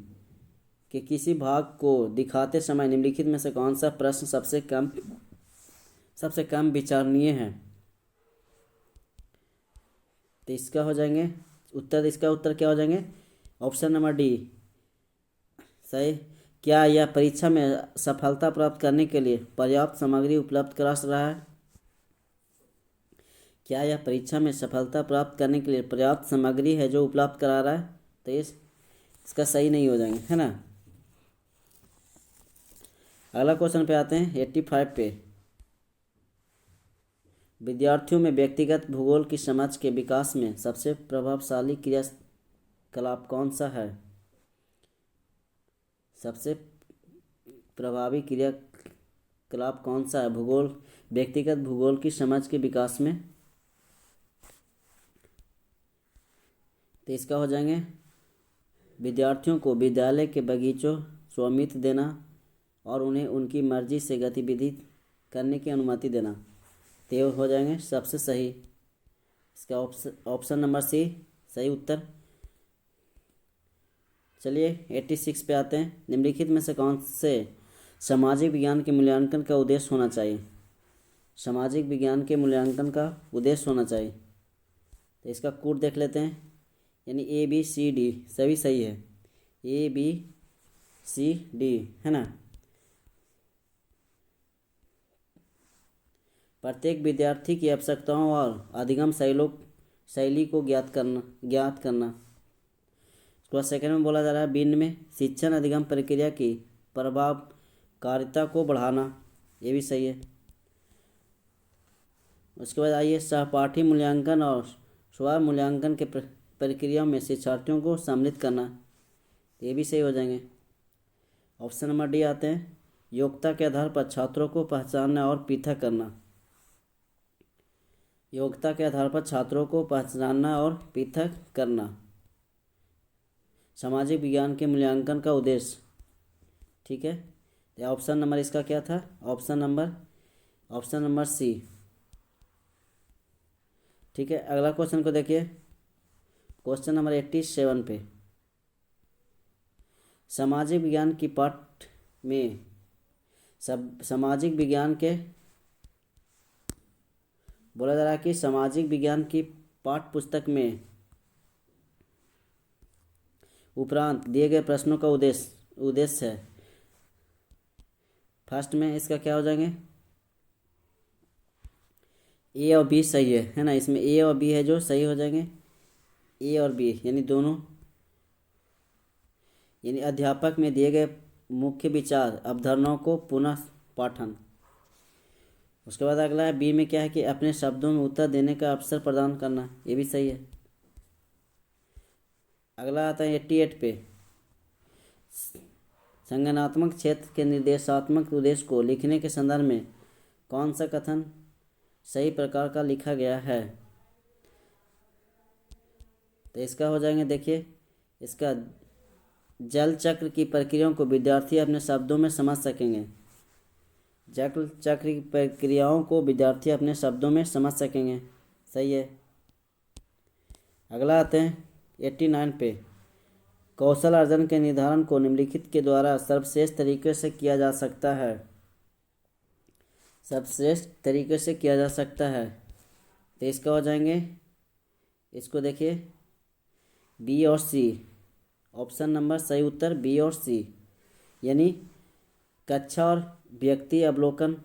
के किसी भाग को दिखाते समय निम्नलिखित में से कौन सा प्रश्न सबसे कम विचारणीय है? तो इसका हो जाएंगे उत्तर, इसका उत्तर क्या हो जाएंगे? ऑप्शन नंबर डी सही। क्या यह परीक्षा में सफलता प्राप्त करने के लिए पर्याप्त सामग्री उपलब्ध करा रहा है? क्या यह परीक्षा में सफलता प्राप्त करने के लिए पर्याप्त सामग्री है जो उपलब्ध करा रहा है? तो इसका सही नहीं हो जाएंगे, है ना। अगला क्वेश्चन पे आते हैं 85 पे। विद्यार्थियों में व्यक्तिगत भूगोल की समझ के विकास में सबसे प्रभावशाली क्रियाकलाप कौन सा है? सबसे प्रभावी क्रियाकलाप कौन सा है व्यक्तिगत भूगोल की समझ के विकास में? तो इसका हो जाएंगे विद्यार्थियों को विद्यालय के बगीचों स्वामित्व देना और उन्हें उनकी मर्जी से गतिविधि करने की अनुमति देना। तो हो जाएंगे सबसे सही। इसका ऑप्शन नंबर सी सही उत्तर। चलिए 86 पे आते हैं। निम्नलिखित में से कौन से सामाजिक विज्ञान के मूल्यांकन का उद्देश्य होना चाहिए? सामाजिक विज्ञान के मूल्यांकन का उद्देश्य होना चाहिए। तो इसका कोड देख लेते हैं, यानी ए बी सी डी सभी सही है। ए बी सी डी है ना। प्रत्येक विद्यार्थी की आवश्यकताओं और अधिगम शैली को ज्ञात करना। उसके बाद सेकंड में बोला जा रहा है भिन्न में शिक्षण अधिगम प्रक्रिया की प्रभावकारिता को बढ़ाना। ये भी सही है। उसके बाद आइए सहपाठी मूल्यांकन और स्व मूल्यांकन के प्रक्रिया में शिक्षार्थियों को सम्मिलित करना। ये भी सही हो जाएंगे। ऑप्शन नंबर डी आते हैं योग्यता के आधार पर छात्रों को पहचानना और पृथक करना। योग्यता के आधार पर छात्रों को पहचानना और पृथक करना सामाजिक विज्ञान के मूल्यांकन का उद्देश्य। ठीक है, तो ऑप्शन नंबर इसका क्या था? Option number C. ठीक है, अगला क्वेश्चन को देखिए। क्वेश्चन नंबर 87 पे सामाजिक विज्ञान की पाठ में सामाजिक विज्ञान के बोला जा रहा है कि सामाजिक विज्ञान की पाठ्य पुस्तक में उपरांत दिए गए प्रश्नों का उद्देश्य है। फर्स्ट में इसका क्या हो जाएंगे? ए और बी सही है ना। इसमें ए और बी है जो सही हो जाएंगे। ए और बी यानी दोनों, यानी अध्यापक में दिए गए मुख्य विचार अवधारणाओं को पुनः पाठन। उसके बाद अगला है बी में क्या है कि अपने शब्दों में उत्तर देने का अवसर प्रदान करना। ये भी सही है। अगला आता है 88 पे संज्ञानात्मक क्षेत्र के निर्देशात्मक उद्देश्य को लिखने के संदर्भ में कौन सा कथन सही प्रकार का लिखा गया है? तो इसका हो जाएंगे, देखिए इसका जल चक्र की प्रक्रियाओं को विद्यार्थी अपने शब्दों में समझ सकेंगे। जल चक्र की प्रक्रियाओं को विद्यार्थी अपने शब्दों में समझ सकेंगे। सही है। अगला आते हैं 89 पे कौशल अर्जन के निर्धारण को निम्नलिखित के द्वारा सर्वश्रेष्ठ तरीके से किया जा सकता है। सर्वश्रेष्ठ तरीके से किया जा सकता है तो इसका हो जाएंगे, इसको देखिए बी और सी। ऑप्शन नंबर सही उत्तर बी और सी, यानी कक्षा और व्यक्ति अवलोकन।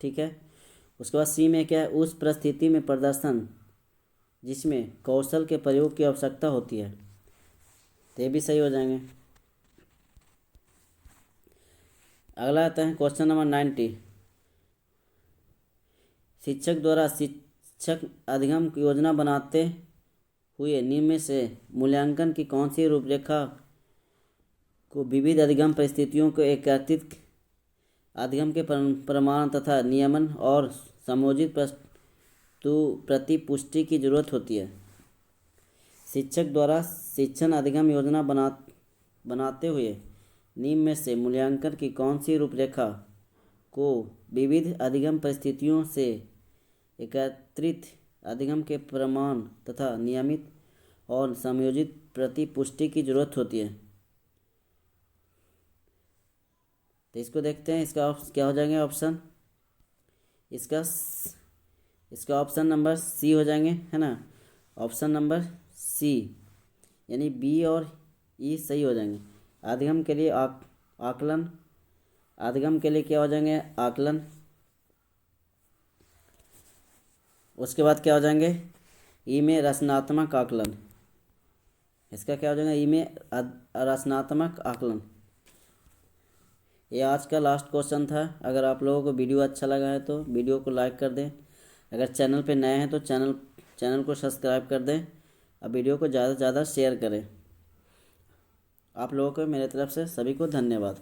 ठीक है, उसके बाद सी में क्या है, उस परिस्थिति में प्रदर्शन जिसमें कौशल के प्रयोग की आवश्यकता होती है, तो ये भी सही हो जाएंगे। अगला आता है क्वेश्चन नंबर 90। शिक्षक द्वारा शिक्षक अधिगम की योजना बनाते हुए निम्न में से मूल्यांकन की कौन सी रूपरेखा को विविध अधिगम परिस्थितियों को एकत्रित अधिगम के प्रमाण तथा नियमन और समयोजित प्रतिपुष्टि की जरूरत होती है। शिक्षक द्वारा शिक्षण अधिगम योजना बनाते हुए निम्न में से मूल्यांकन की कौन सी रूपरेखा को विविध अधिगम परिस्थितियों से एकत्रित अधिगम के प्रमाण तथा नियमित और समयोजित प्रतिपुष्टि की जरूरत होती है। तो इसको देखते हैं, इसका क्या हो जाएंगे ऑप्शन, इसका ऑप्शन नंबर सी हो जाएंगे, है ना। ऑप्शन नंबर सी यानी बी और ई सही हो जाएंगे। अधिगम के लिए आकलन, अधिगम के लिए क्या हो जाएंगे, आकलन। उसके बाद क्या हो जाएंगे, ई में रचनात्मक आकलन। इसका क्या हो जाएगा, ई में रचनात्मक आकलन। ये आज का लास्ट क्वेश्चन था। अगर आप लोगों को वीडियो अच्छा लगा है तो वीडियो को लाइक कर दें। अगर चैनल पे नए हैं तो चैनल को सब्सक्राइब कर दें। अब वीडियो को ज़्यादा से ज़्यादा शेयर करें। आप लोगों को मेरे तरफ से सभी को धन्यवाद।